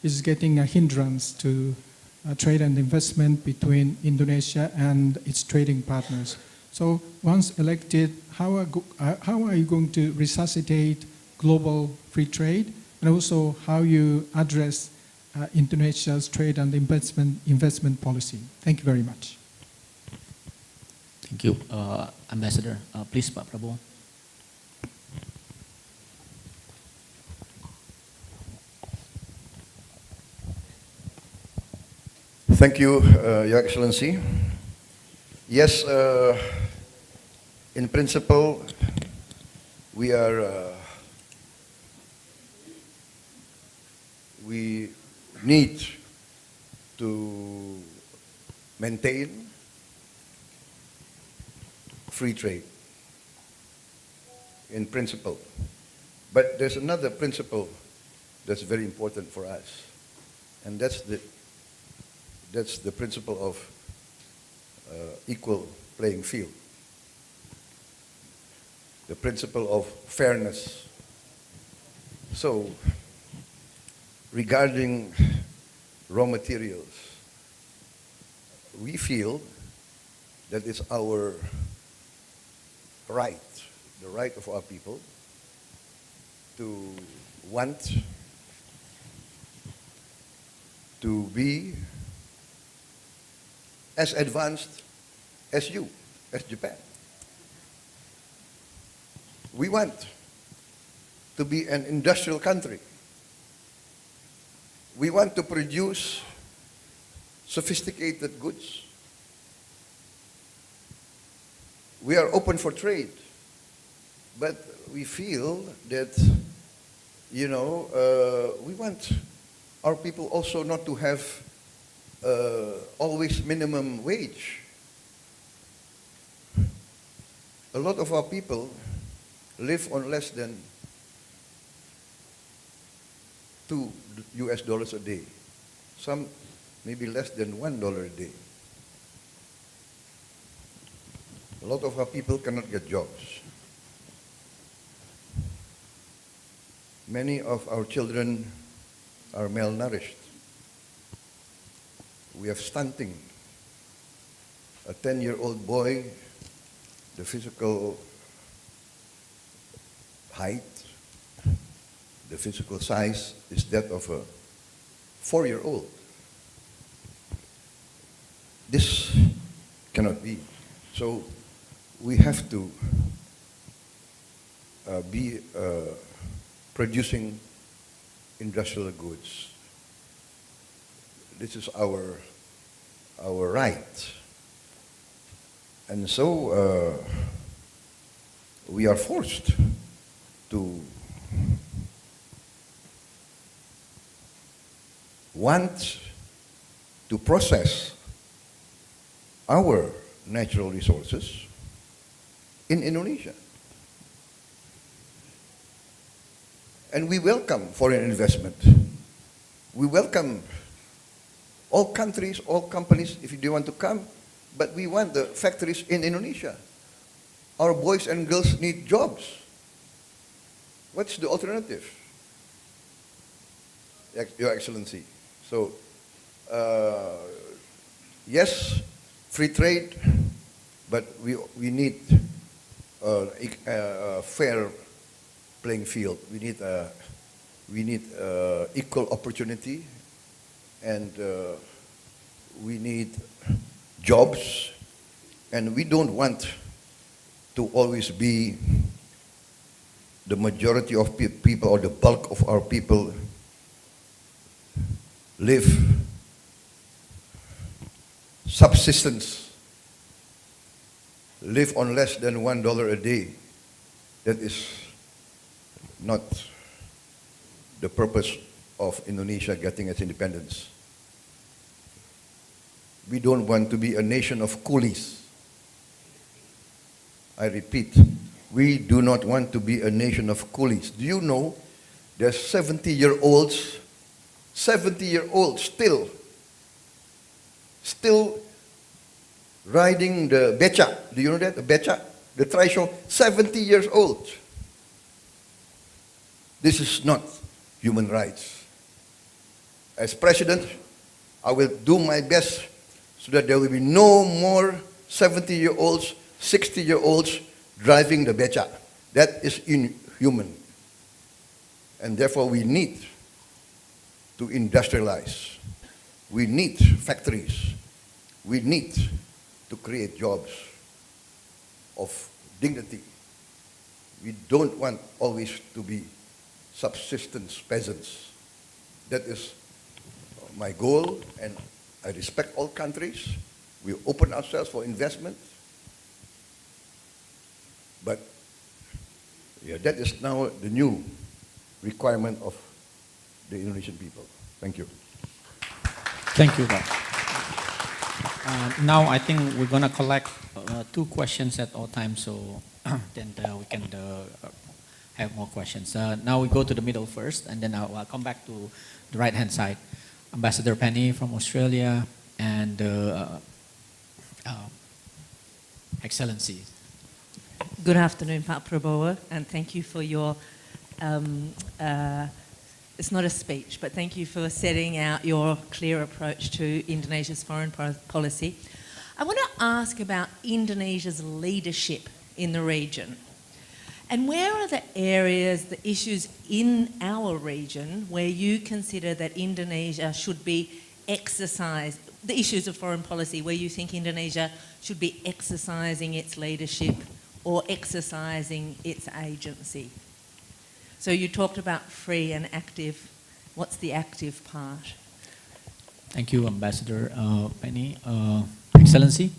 Speaker 6: is getting a hindrance to trade and investment between Indonesia and its trading partners. So once elected, how are you going to resuscitate global free trade, and also how you address Indonesia's trade and investment policy? Thank you very much.
Speaker 3: Thank you. Ambassador, please, Pak Prabowo.
Speaker 4: Thank you, Your Excellency. Yes, in principle, we need to maintain free trade in principle. But there's another principle that's very important for us, and that's the principle of equal playing field, the principle of fairness. So, regarding raw materials, we feel that it's our right, the right of our people, to want to be as advanced as you, as Japan. We want to be an industrial country. We want to produce sophisticated goods. We are open for trade, but we feel that, you know, we want our people also not to have always minimum wage. A lot of our people live on less than $2 a day. Some maybe less than $1 a day. A lot of our people cannot get jobs. Many of our children are malnourished. We have stunting. A 10-year-old boy, the physical height, the physical size is that of a 4-year-old. This cannot be. So we have to be producing industrial goods. This is our right. And so we are forced to want to process our natural resources in Indonesia. And we welcome foreign investment. We welcome all countries, all companies, if they want to come, but we want the factories in Indonesia. Our boys and girls need jobs. What's the alternative? Your Excellency. So, yes, free trade, but we need a fair playing field. We need equal opportunity, and we need jobs, and we don't want to always be the majority of people or the bulk of our people live subsistence, live on less than $1 a day. That is not the purpose of Indonesia getting its independence. We don't want to be a nation of coolies. I repeat, we do not want to be a nation of coolies. Do you know there's 70-year-olds still riding the beca? Do you know that? The beca? The trishaw, 70 years old. This is not human rights. As president, I will do my best so that there will be no more 70-year-olds, 60-year-olds driving the beca. That is inhuman. And therefore we need to industrialize. We need factories. We need to create jobs of dignity. We don't want always to be subsistence peasants. That is my goal, and I respect all countries. We open ourselves for investment. But yeah, that is now the new requirement of the Indonesian people. Thank you.
Speaker 3: Thank you, Pak. Now I think we're going to collect 2 questions at all times, so then we can have more questions. Now we go to the middle first, and then I'll come back to the right-hand side. Ambassador Penny from Australia, and Excellency.
Speaker 7: Good afternoon, Pak Prabowo, and thank you for your, it's not a speech, but thank you for setting out your clear approach to Indonesia's foreign policy. I want to ask about Indonesia's leadership in the region. And where are the areas, the issues in our region where you consider that Indonesia should be exercised, the issues of foreign policy, where you think Indonesia should be exercising its leadership or exercising its agency? So you talked about free and active. What's the active part?
Speaker 3: Thank you, Ambassador Penny. Excellency.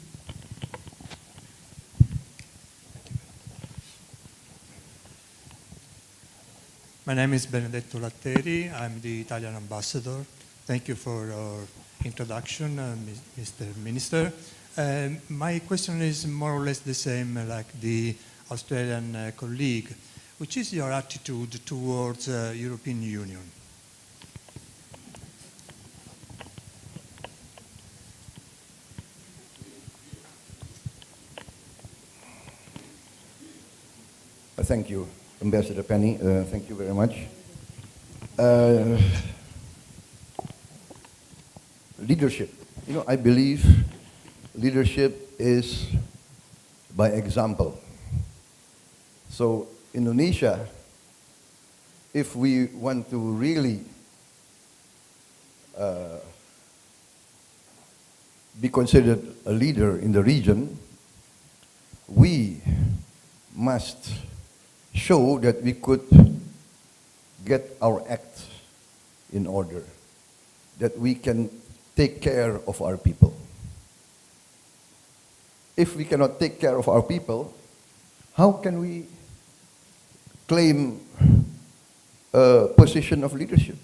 Speaker 8: My name is Benedetto Latteri. I'm the Italian ambassador. Thank you for your introduction, Mr. Minister. My question is more or less the same like the Australian colleague. Which is your attitude towards European Union?
Speaker 4: Thank you, Ambassador Penny. Thank you very much. Leadership. You know, I believe leadership is by example. So Indonesia, if we want to really be considered a leader in the region, we must show that we could get our act in order, that we can take care of our people. If we cannot take care of our people, how can we claim a position of leadership?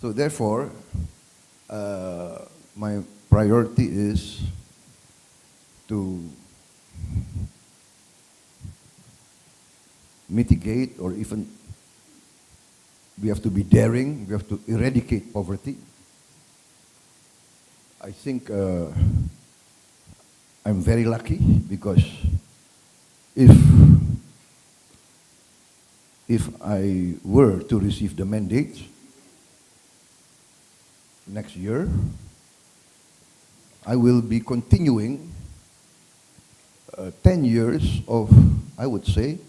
Speaker 4: So therefore, my priority is to mitigate, or even we have to be daring, we have to eradicate poverty. I think I'm very lucky because if I were to receive the mandate next year, I will be continuing 10 years of, I would say,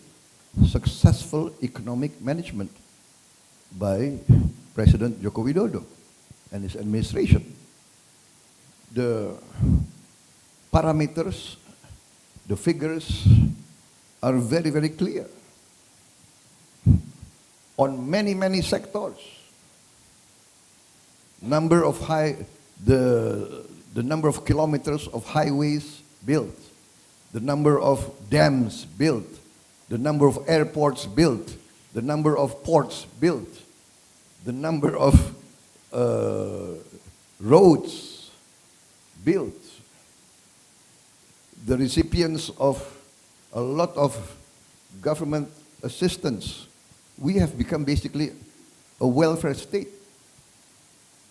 Speaker 4: successful economic management by President Joko Widodo and his administration. The parameters, the figures are very, very clear. On many, many sectors, the number of kilometers of highways built, the number of dams built, the number of airports built, the number of ports built, the number of roads built, the recipients of a lot of government assistance. We have become basically a welfare state.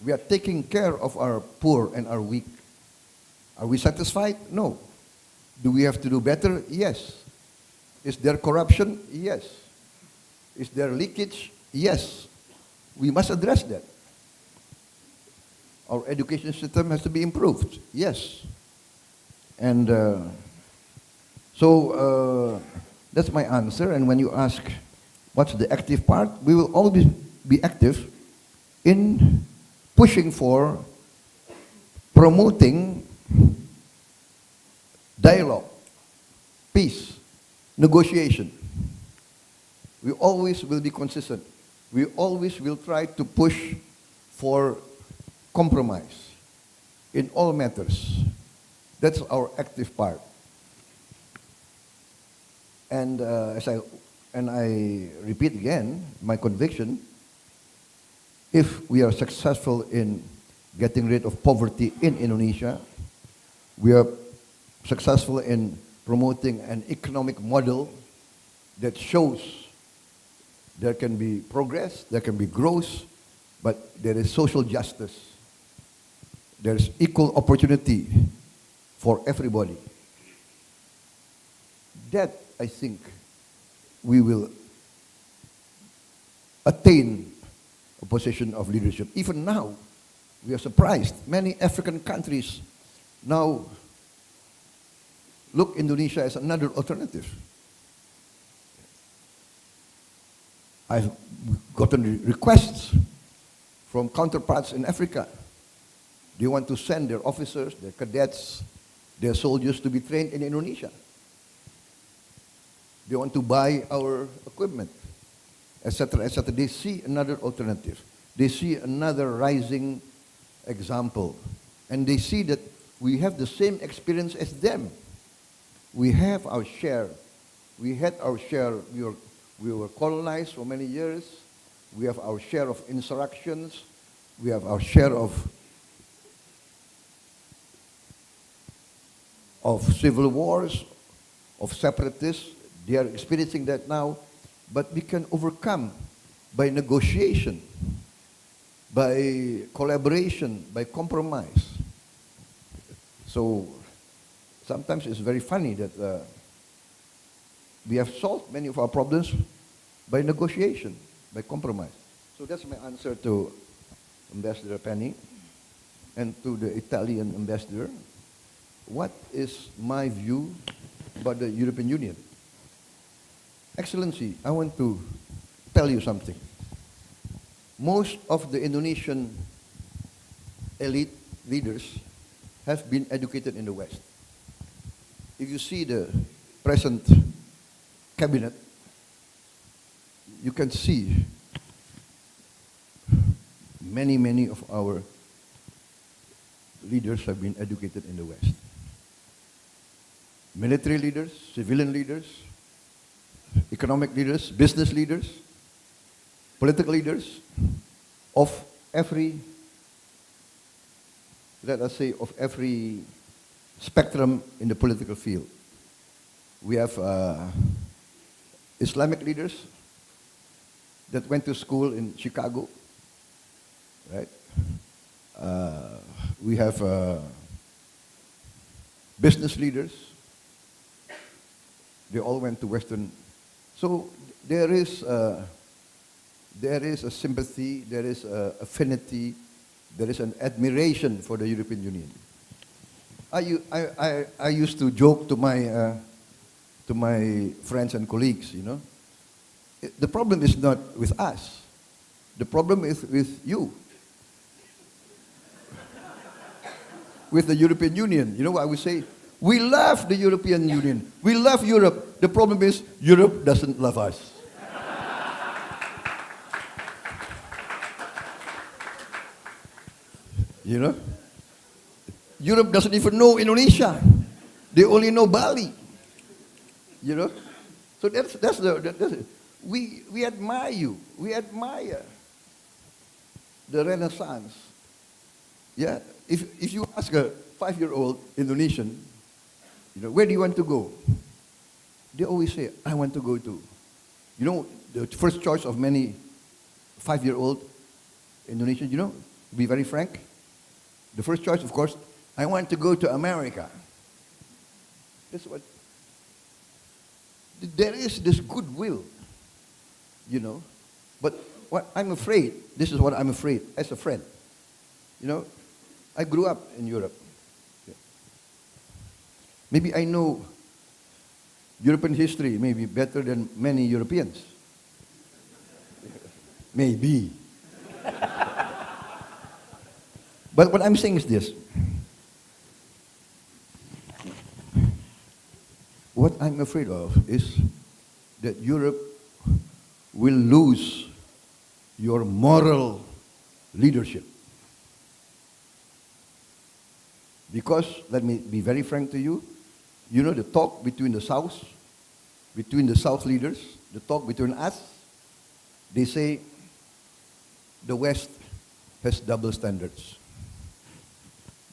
Speaker 4: We are taking care of our poor and our weak. Are we satisfied? No. Do we have to do better? Yes. Is there corruption? Yes. Is there leakage? Yes. We must address that. Our education system has to be improved. Yes. And so that's my answer. And when you ask what's the active part, we will always be active in pushing for promoting dialogue, peace, negotiation. We always will be consistent. We always will try to push for compromise in all matters. That's our active part. And I repeat again, my conviction, if we are successful in getting rid of poverty in Indonesia, we are successful in promoting an economic model that shows there can be progress, there can be growth, but there is social justice. There's equal opportunity for everybody. That, I think, we will attain a position of leadership. Even now, we are surprised. Many African countries now look Indonesia as another alternative. I've gotten requests from counterparts in Africa. They want to send their officers, their cadets, their soldiers to be trained in Indonesia. They want to buy our equipment. etc., etc., they see another alternative. They see another rising example. And they see that we have the same experience as them. We have our share. We had our share. We were colonized for many years. We have our share of insurrections. We have our share of civil wars, of separatists. They are experiencing that now. But we can overcome by negotiation, by collaboration, by compromise. So sometimes it's very funny that we have solved many of our problems by negotiation, by compromise. So that's my answer to Ambassador Penny and to the Italian ambassador. What is my view about the European Union? Excellency, I want to tell you something. Most of the Indonesian elite leaders have been educated in the West. If you see the present cabinet, you can see many of our leaders have been educated in the West. Military leaders, civilian leaders, economic leaders, business leaders, political leaders of every, let us say, of every spectrum in the political field. We have Islamic leaders that went to school in Chicago, right? We have business leaders. They all went to Western. So there is a sympathy, there is an affinity, there is an admiration for the European Union. I used to joke to my friends and colleagues, you know, the problem is not with us. The problem is with you. With the European Union. You know what I would say? We love the European Union. We love Europe. The problem is Europe doesn't love us. You know? Europe doesn't even know Indonesia. They only know Bali. You know? So that's we admire you. We admire the Renaissance. Yeah? If you ask a 5-year-old Indonesian, you know, where do you want to go? They always say, I want to go to. You know, the first choice of many 5-year-old Indonesians, you know, to be very frank, the first choice, of course, I want to go to America. That's what. There is this goodwill, you know, but what I'm afraid, this is what I'm afraid as a friend. You know, I grew up in Europe. Maybe I know European history maybe better than many Europeans. Maybe. But what I'm saying is this. What I'm afraid of is that Europe will lose your moral leadership. Because, let me be very frank to you, you know the talk between the South leaders, the talk between us, they say the West has double standards.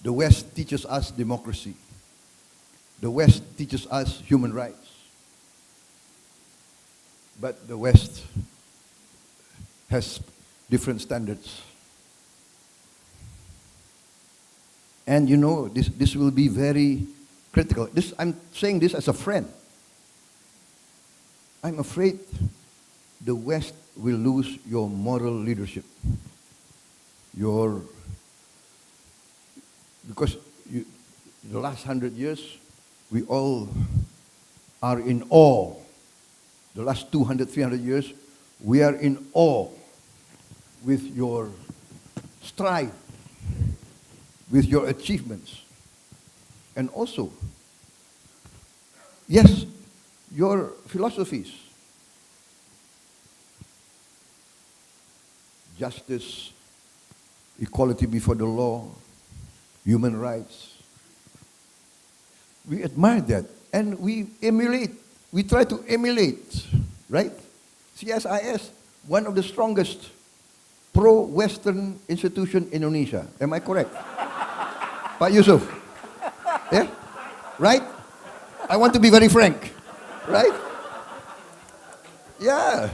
Speaker 4: The West teaches us democracy. The West teaches us human rights. But the West has different standards. And you know, this will be very critical. I'm saying this as a friend. I'm afraid the West will lose your moral leadership. Because in the last 100 years, we all are in awe. The last 200, 300 years, we are in awe with your strive, with your achievements. And also, yes, your philosophies. justice, equality before the law, human rights. We admire that, and we emulate. We try to emulate, right? CSIS, one of the strongest pro-Western institution in Indonesia. Am I correct? Pak Yusuf? Yeah? Right? I want to be very frank. Right? Yeah.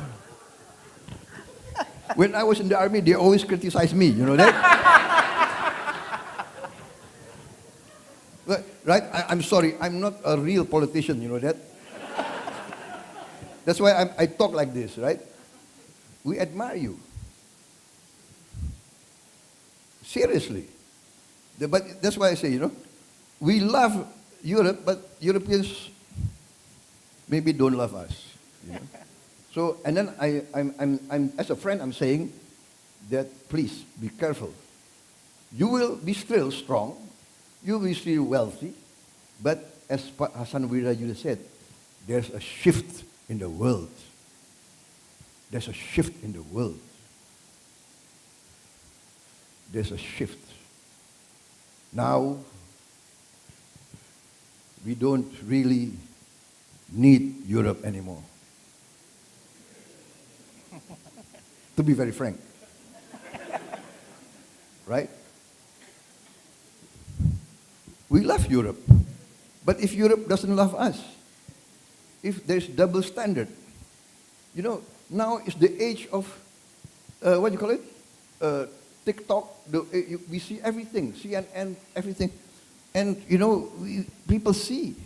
Speaker 4: When I was in the army, they always criticized me, you know that? Right? I'm sorry, I'm not a real politician, you know that? That's why I talk like this, right? We admire you. Seriously. But that's why I say, you know, we love Europe, but Europeans maybe don't love us. You know? So, and then I'm as a friend, I'm saying that please be careful. You will be still strong, you will be still wealthy, but as Hassan Wiraju said, there's a shift in the world. There's a shift in the world. There's a shift. Now, we don't really need Europe anymore. To be very frank. Right? We love Europe. But if Europe doesn't love us, if there's double standard, you know, now is the age of, what do you call it? TikTok, we see everything, CNN, everything. And, you know, people see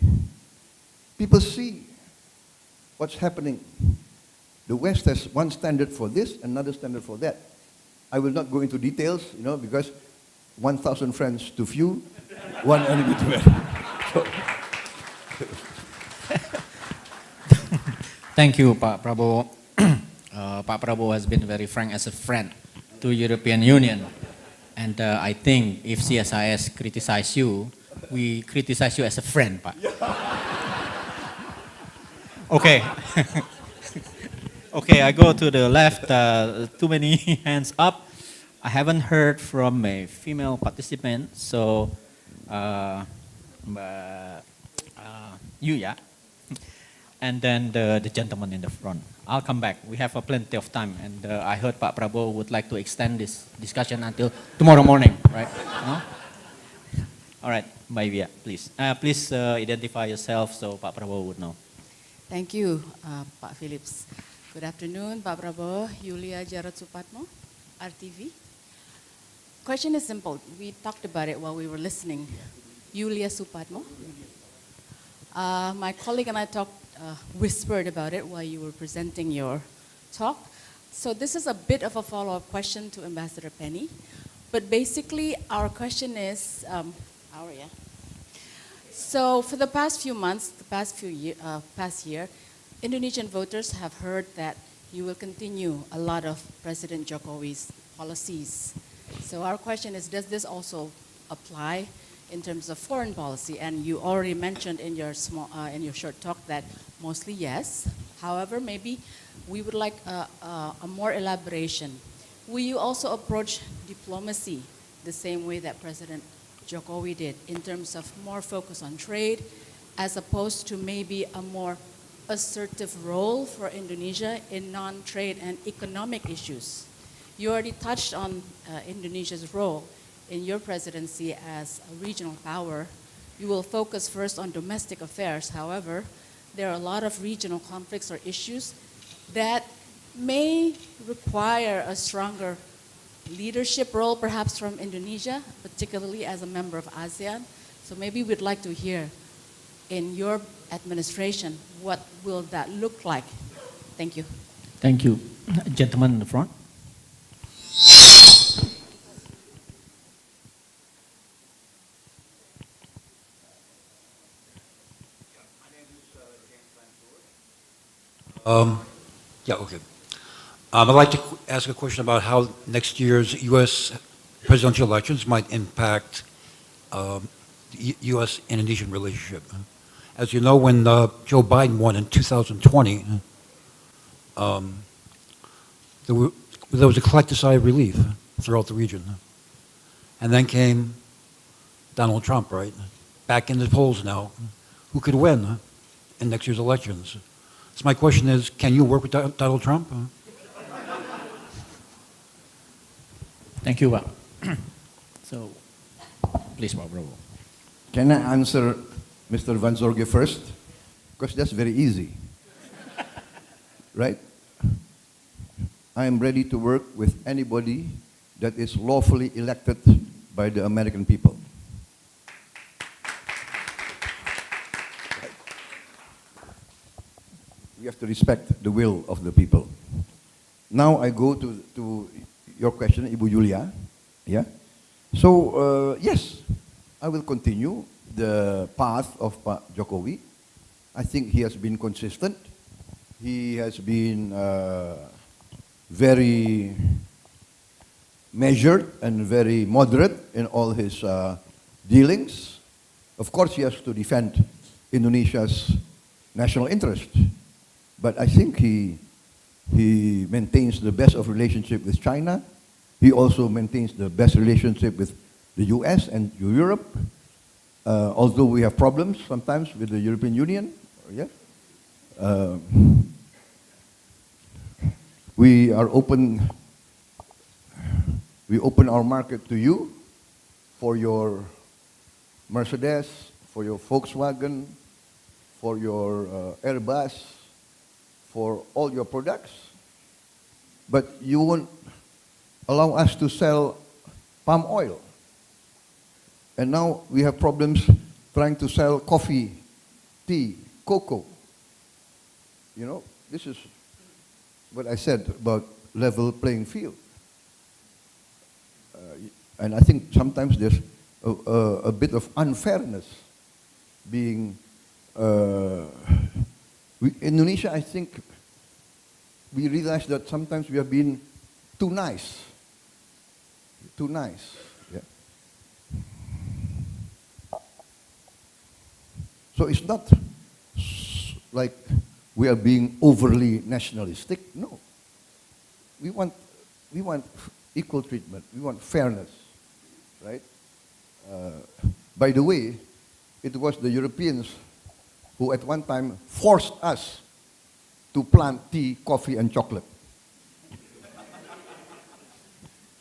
Speaker 4: what's happening. The West has one standard for this, another standard for that. I will not go into details, you know, because 1,000 friends too few, one enemy too many. So.
Speaker 3: Thank you, Pak Prabowo. Pak Prabowo has been very frank as a friend to European Union. And I think if CSIS criticize you, we criticize you as a friend, Pak. Okay. Okay, I go to the left. Too many hands up. I haven't heard from a female participant, so you, yeah. And then the gentleman in the front. I'll come back. We have plenty of time, and I heard Pak Prabowo would like to extend this discussion until tomorrow morning, right? No? All right, Mbak Ivia, please. Please identify yourself so Pak Prabowo would know.
Speaker 9: Thank you, Pak Philips. Good afternoon, Pak Prabowo, Yulia Jarot Supatmo, RTV. Question is simple. We talked about it while we were listening. Yulia Supatmo. My colleague and I whispered about it while you were presenting your talk. So this is a bit of a follow-up question to Ambassador Penny. But basically, our question is, so for the past few months, the past year, Indonesian voters have heard that you will continue a lot of President Jokowi's policies. So our question is, does this also apply in terms of foreign policy? And you already mentioned in your short talk that mostly yes. However, maybe we would like a more elaboration. Will you also approach diplomacy the same way that President Jokowi did, in terms of more focus on trade, as opposed to maybe a more assertive role for Indonesia in non-trade and economic issues? You already touched on Indonesia's role in your presidency as a regional power. You will focus first on domestic affairs. However, there are a lot of regional conflicts or issues that may require a stronger leadership role, perhaps from Indonesia, particularly as a member of ASEAN. So maybe we'd like to hear, in your administration, what will that look like? Thank you.
Speaker 3: Thank you. Gentleman in the front.
Speaker 10: Okay. I'd like to ask a question about how next year's U.S. presidential elections might impact the U.S.-Indonesian relationship. As you know, when Joe Biden won in 2020, there were there was a collective sigh of relief throughout the region. And then came Donald Trump, right? Back in the polls now. Who could win in next year's elections? So my question is, can you work with Donald Trump?
Speaker 3: Thank you, Pak. So, please, Pak Prabowo.
Speaker 4: Can I answer Mr. Van Zorge first? Because that's very easy. Right? I am ready to work with anybody that is lawfully elected by the American people. We have to respect the will of the people. Now I go to your question, Ibu Julia. Yeah. So yes, I will continue the path of Pak Jokowi. I think he has been consistent. He has been very measured and very moderate in all his dealings. Of course, he has to defend Indonesia's national interest. But I think he maintains the best of relationship with China. He also maintains the best relationship with the US and Europe. Although we have problems sometimes with the European Union. Yeah. We are open. We open our market to you for your Mercedes, for your Volkswagen, for your Airbus, for all your products. But you won't allow us to sell palm oil. And now we have problems trying to sell coffee, tea, cocoa. You know, this is what I said about level playing field. And I think sometimes there's a bit of unfairness being... Indonesia, I think, we realize that sometimes we have been too nice. Too nice. Yeah. So it's not like we are being overly nationalistic. No. We want equal treatment. We want fairness, right? By the way, it was the Europeans who at one time forced us to plant tea, coffee, and chocolate.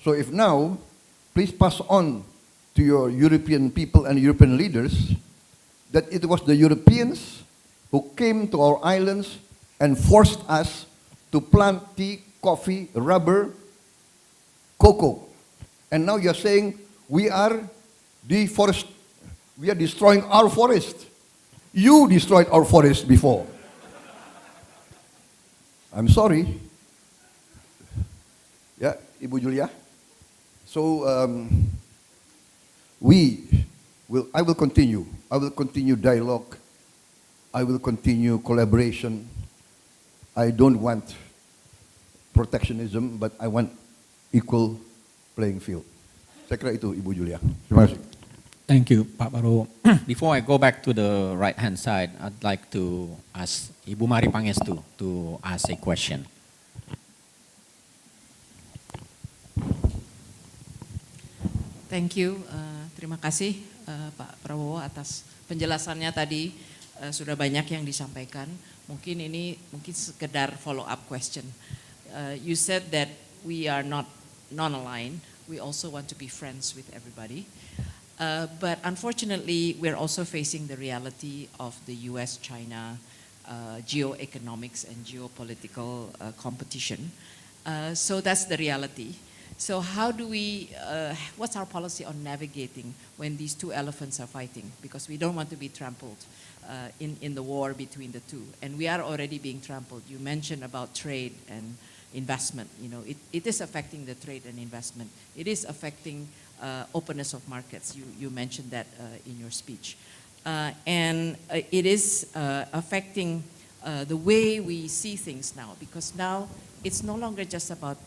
Speaker 4: So if now, please pass on to your European people and European leaders that it was the Europeans who came to our islands and forced us to plant tea, coffee, rubber, cocoa. And now you're saying we are destroying our forest. You destroyed our forest before. I'm sorry. Yeah, Ibu Julia. So I will continue. I will continue dialogue. I will continue collaboration. I don't want protectionism, but I want equal playing field. Saya kira itu, Ibu Julia. Terima kasih.
Speaker 3: Thank you, Pak Prabowo. Before I go back to the right-hand side, I'd like to ask Ibu Mari Pangestu to ask a question.
Speaker 11: Thank you. Terima kasih Pak Prabowo atas penjelasannya tadi. Sudah banyak yang disampaikan. Mungkin ini sekedar follow-up question. You said that we are not non-aligned. We also want to be friends with everybody. But unfortunately, we're also facing the reality of the US-China geoeconomics and geopolitical competition. So that's the reality. So how do we, what's our policy on navigating when these two elephants are fighting? Because we don't want to be trampled in the war between the two. And we are already being trampled. You mentioned about trade and investment. You know, it is affecting the trade and investment. It is affecting openness of markets. You mentioned that in your speech. And it is affecting the way we see things now, because now it's no longer just about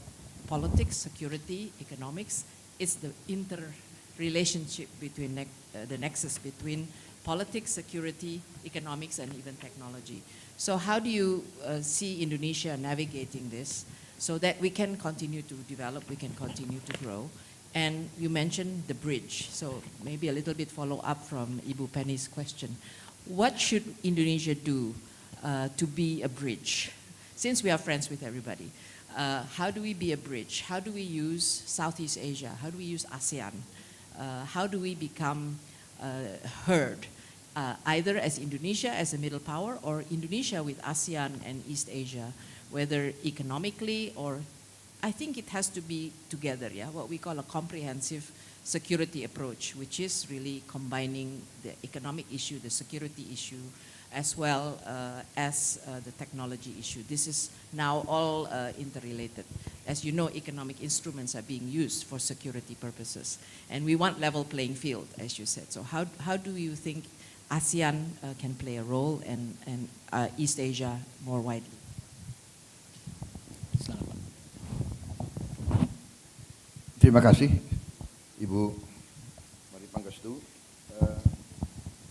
Speaker 11: politics, security, economics. It's the interrelationship between the nexus between politics, security, economics, and even technology. So how do you see Indonesia navigating this? so that we can continue to develop, we can continue to grow. And you mentioned the bridge, so maybe a little bit follow up from Ibu Penny's question. What should Indonesia do to be a bridge? Since we are friends with everybody, how do we be a bridge? How do we use Southeast Asia? How do we use ASEAN? How do we become heard, either as Indonesia as a middle power or Indonesia with ASEAN and East Asia, whether economically or, I think it has to be together, yeah, what we call a comprehensive security approach, which is really combining the economic issue, the security issue, as well as the technology issue. This is now all interrelated. As you know, economic instruments are being used for security purposes. And we want level playing field, as you said. So how do you think ASEAN can play a role and East Asia more widely?
Speaker 4: Terima kasih, Ibu Mari Panggastu.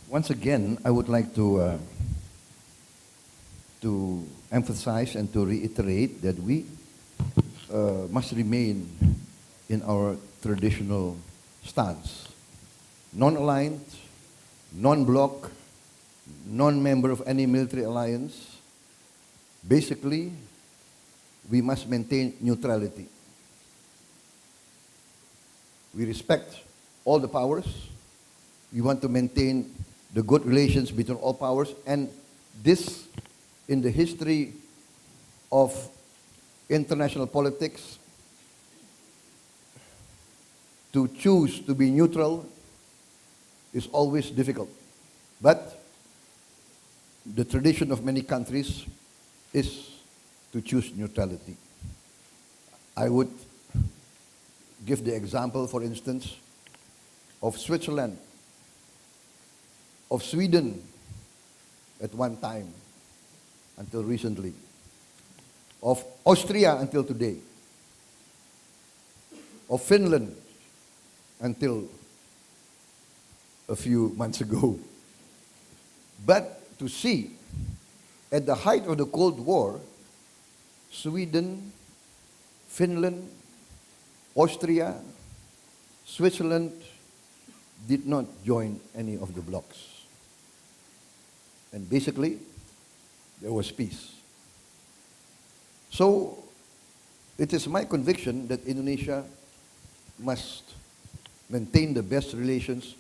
Speaker 4: Once again, I would like to emphasize and to reiterate that we must remain in our traditional stance. Non-aligned, non-bloc, non-member of any military alliance. Basically, we must maintain neutrality. We respect all the powers. We want to maintain the good relations between all powers. And this, in the history of international politics, to choose to be neutral is always difficult. But the tradition of many countries is to choose neutrality. I would give the example, for instance, of Switzerland, of Sweden at one time, until recently, of Austria until today, of Finland until a few months ago. But to see, at the height of the Cold War, Sweden, Finland, Austria, Switzerland did not join any of the blocs. And basically, there was peace. So, it is my conviction that Indonesia must maintain the best relations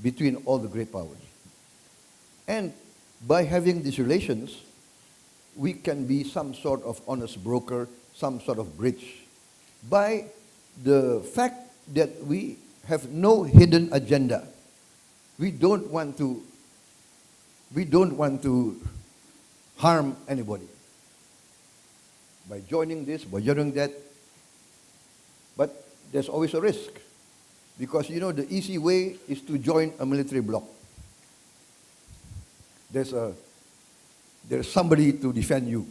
Speaker 4: between all the great powers. And by having these relations, we can be some sort of honest broker, some sort of bridge. By the fact that we have no hidden agenda. We don't want to harm anybody by joining this, by joining that. But there's always a risk, because you know the easy way is to join a military bloc. There's somebody to defend you.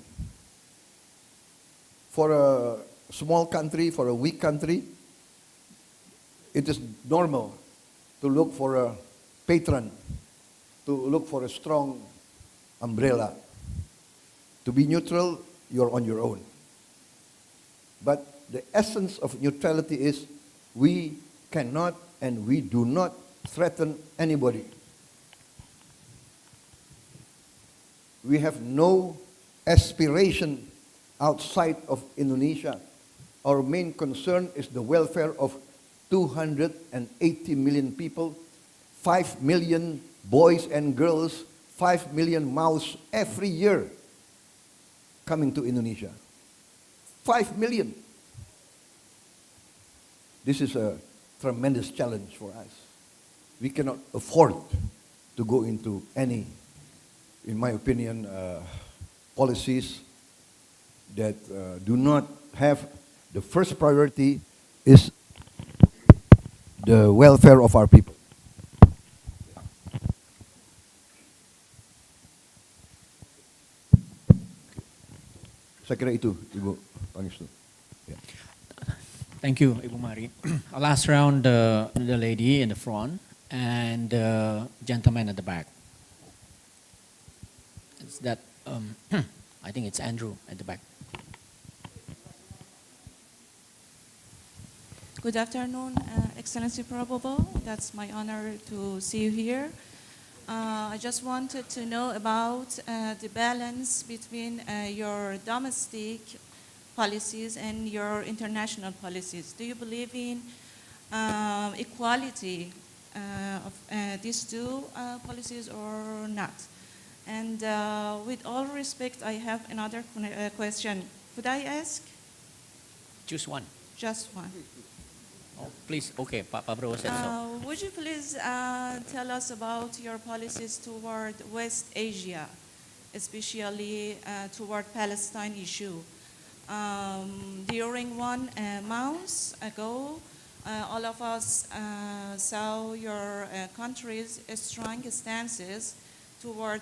Speaker 4: For a small country, for a weak country, it is normal to look for a patron, to look for a strong umbrella. To be neutral, you're on your own. But the essence of neutrality is we cannot and we do not threaten anybody. We have no aspiration outside of Indonesia. Our main concern is the welfare of 280 million people, 5 million boys and girls, 5 million mouths every year coming to Indonesia. 5 million. This is a tremendous challenge for us. We cannot afford to go into any, in my opinion, policies that do not have the first priority is the welfare of our people. Saya kira itu, Ibu Pangestu. Yeah.
Speaker 3: Thank you, Ibu Mari. I'll ask around the lady in the front and the gentleman at the back. Is that, I think it's Andrew at the back.
Speaker 12: Good afternoon, Excellency Prabowo. That's my honor to see you here. I just wanted to know about the balance between your domestic policies and your international policies. Do you believe in equality of these two policies or not? And with all respect, I have another question. Could I ask?
Speaker 3: Choose one.
Speaker 12: Just one.
Speaker 3: Oh, please, okay, Pak Prabowo said so.
Speaker 12: Would you please tell us about your policies toward West Asia, especially toward Palestine issue? During 1 month ago, all of us saw your country's strong stances toward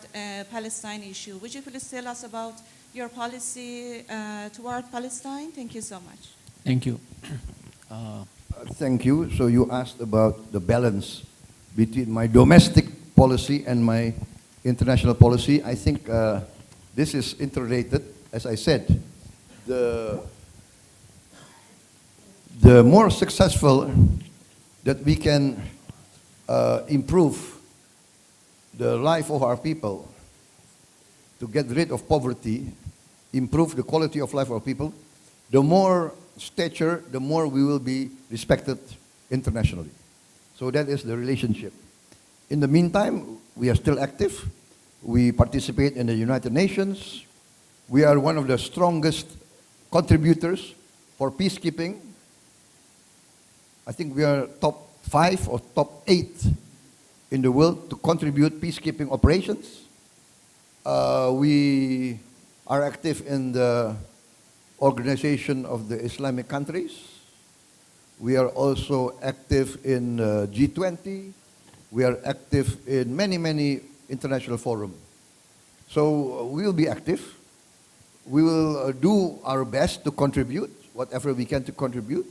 Speaker 12: Palestine issue. Would you please tell us about your policy toward Palestine? Thank you so much.
Speaker 3: Thank you.
Speaker 4: Thank you. So you asked about the balance between my domestic policy and my international policy. I think this is interrelated. As I said, the more successful that we can improve the life of our people, to get rid of poverty, improve the quality of life of our people, the more stature, the more we will be respected internationally. So that is the relationship. In the meantime, we are still active. We participate in the United Nations. We are one of the strongest contributors for peacekeeping. I think we are top 5 or top 8 in the world to contribute peacekeeping operations. We are active in the Organization of the Islamic Countries. We are also active in G20. We are active in many, many international forums. So we will be active. We will do our best to contribute, whatever we can to contribute.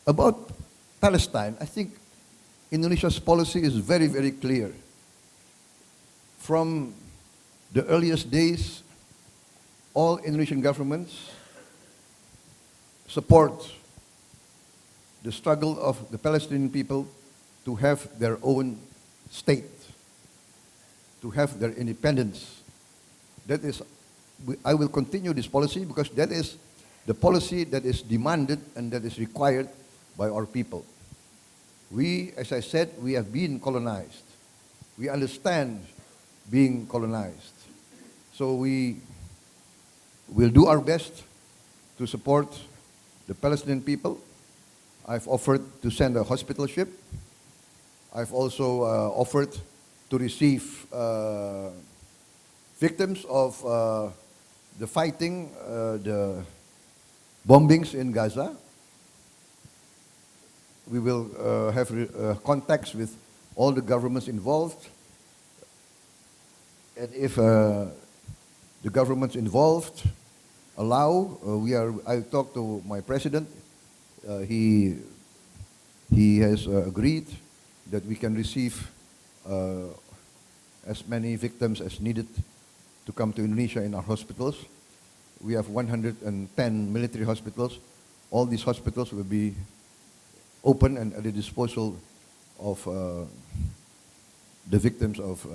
Speaker 4: About Palestine, I think Indonesia's policy is very, very clear. From the earliest days, all Indonesian governments support the struggle of the Palestinian people to have their own state, to have their independence. That is, I will continue this policy because that is the policy that is demanded and that is required by our people. We, as I said, we have been colonized. We understand being colonized. So we will do our best to support the Palestinian people. I've offered to send a hospital ship. I've also offered to receive victims of the fighting, the bombings in Gaza. We will have contacts with all the governments involved. And if the governments involved allow, I talked to my president. He has agreed that we can receive as many victims as needed to come to Indonesia in our hospitals. We have 110 military hospitals. All these hospitals will be open and at the disposal of the victims of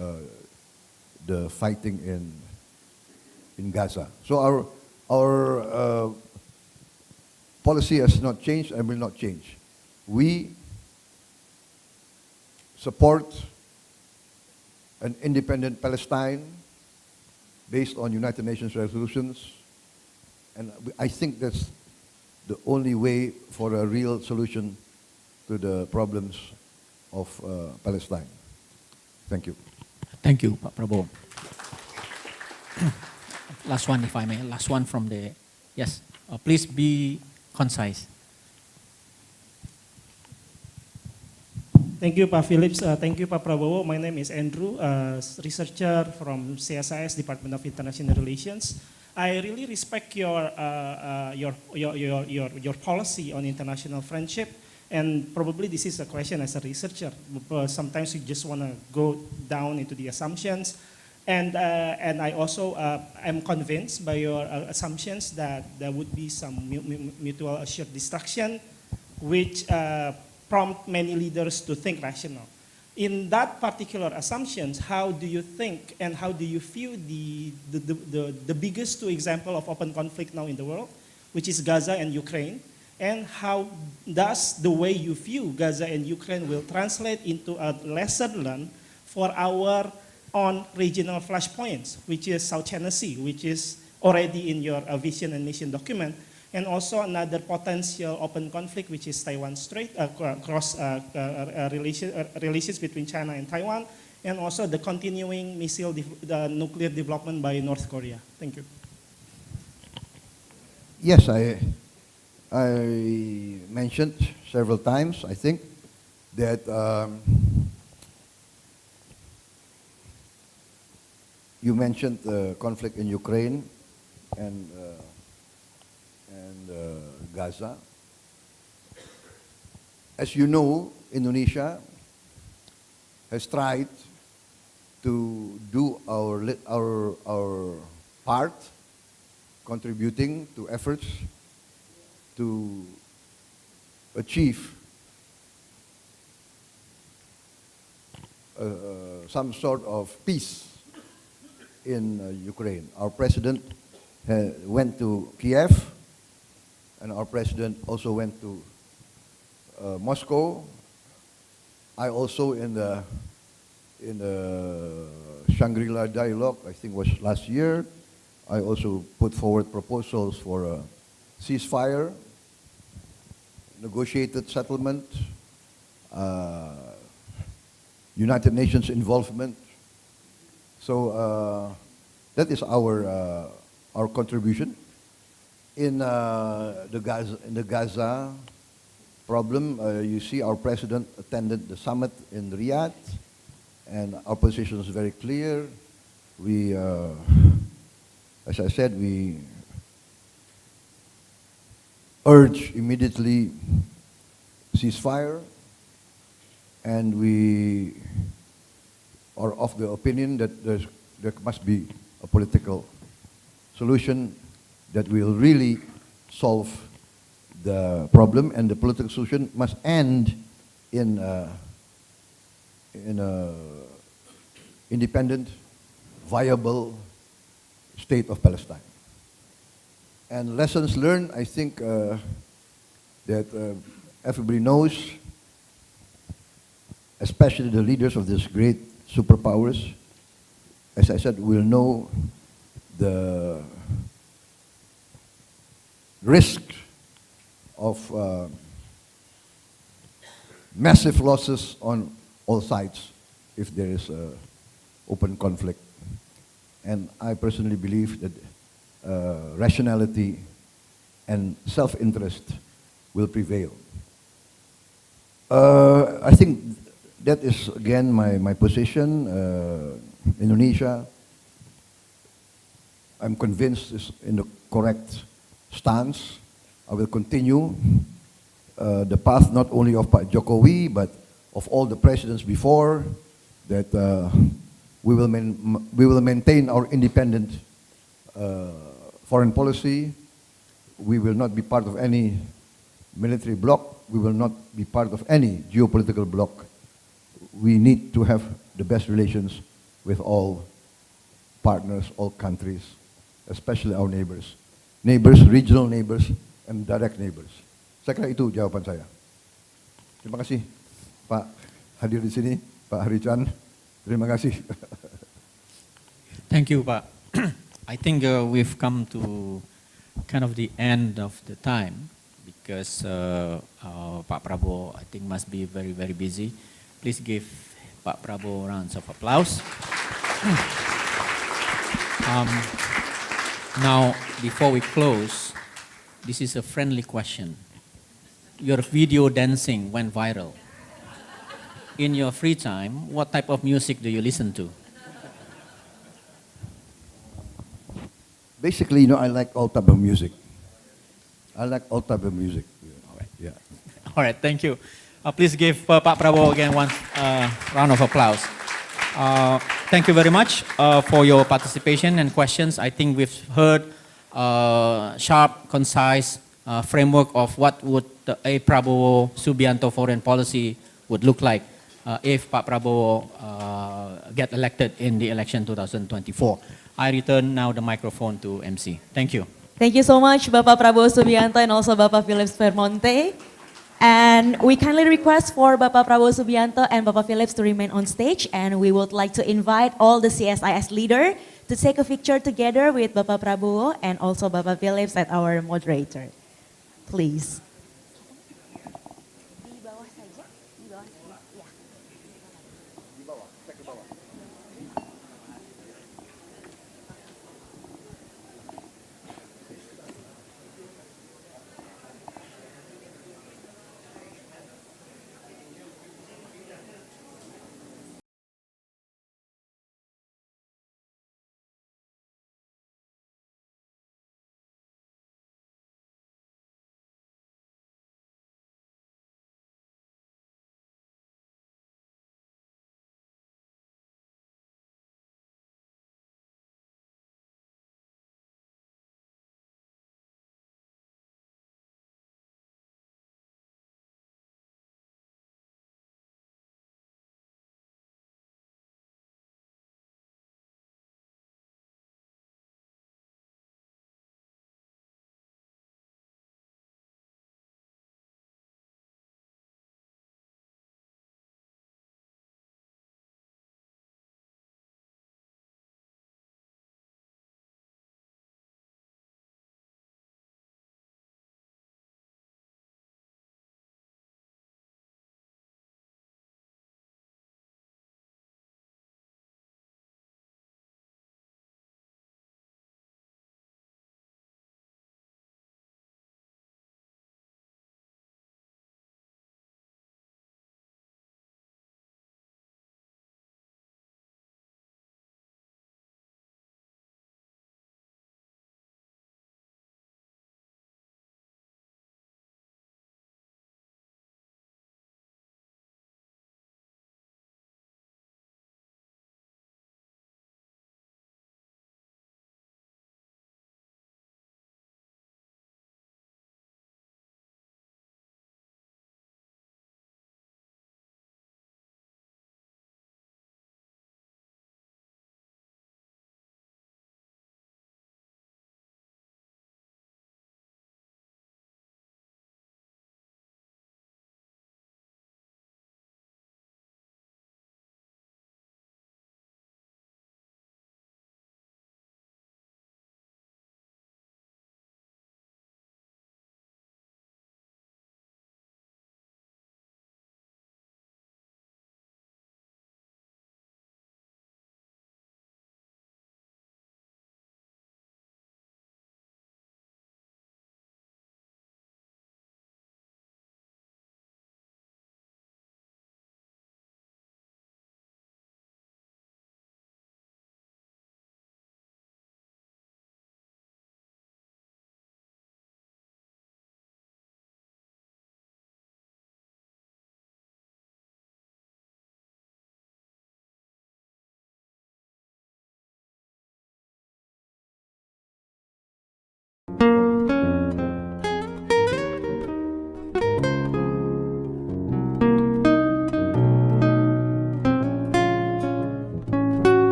Speaker 4: the fighting in Gaza. So our policy has not changed and will not change. We support an independent Palestine based on United Nations resolutions, and I think that's the only way for a real solution to the problems of Palestine. Thank you.
Speaker 3: Thank you, Pak Prabowo. Last one, if I may. Last one from the... Yes, please be concise.
Speaker 13: Thank you, Pak Phillips. Thank you, Pak Prabowo. My name is Andrew, researcher from CSIS, Department of International Relations. I really respect your policy on international friendship, and probably this is a question as a researcher. Sometimes you just want to go down into the assumptions, and I also am convinced by your assumptions that there would be some mutual assured destruction which prompt many leaders to think rational. In that particular assumptions, how do you think and how do you view the biggest two example of open conflict now in the world, which is Gaza and Ukraine, and how does the way you view Gaza and Ukraine will translate into a lesson learned for our own regional flashpoints, which is South China Sea, which is already in your vision and mission document, and also another potential open conflict, which is Taiwan Strait, relations between China and Taiwan, and also the continuing the nuclear development by North Korea. Thank you.
Speaker 4: Yes, I mentioned several times, I think, that you mentioned the conflict in Ukraine and Gaza. As you know, Indonesia has tried to do our part, contributing to efforts to achieve some sort of peace in Ukraine. Our president went to Kiev, and our president also went to Moscow. I also in the Shangri-La dialogue, I think was last year, I also put forward proposals for a ceasefire, negotiated settlement, United Nations involvement. So that is our contribution. In the Gaza problem, you see our president attended the summit in Riyadh, and our position is very clear. We, as I said, we urge immediately ceasefire, and we are of the opinion that there must be a political solution that will really solve the problem, and the political solution must end in a independent, viable state of Palestine. And lessons learned, I think that everybody knows, especially the leaders of these great superpowers, as I said, will know the risk of massive losses on all sides if there is open conflict. And I personally believe that rationality and self-interest will prevail. I think that is, again, my position. Indonesia, I'm convinced, is in the correct stance. I will continue the path not only of Jokowi, but of all the presidents before, that we will maintain our independent foreign policy. We will not be part of any military bloc. We will not be part of any geopolitical bloc. We need to have the best relations with all partners, all countries, especially our neighbors. Neighbors, regional neighbors, and direct neighbors. Saya kira itu jawaban saya. Terima kasih, Pak hadir di sini, Pak Harijan. Terima kasih.
Speaker 3: Thank you, Pak. I think we've come to kind of the end of the time because Pak Prabowo, I think, must be very, very busy. Please give Pak Prabowo rounds of applause. Now, before we close, this is a friendly question. Your video dancing went viral. In your free time, what type of music do you listen to?
Speaker 4: Basically, I like all type of music. I like all type of music.
Speaker 3: All right.
Speaker 4: Yeah.
Speaker 3: All right, thank you. Please give Pak Prabowo again one round of applause. Thank you very much for your participation and questions. I think we've heard sharp, concise framework of what would a Prabowo Subianto foreign policy would look like if Pak Prabowo get elected in the election 2024. I return now the microphone to MC. Thank you.
Speaker 1: Thank you so much, Bapak Prabowo Subianto and also Bapak Philips Vermonte. And we kindly request for Bapak Prabowo Subianto and Bapak Philips to remain on stage, and we would like to invite all the CSIS leader to take a picture together with Bapak Prabowo and also Bapak Philips as our moderator. Please.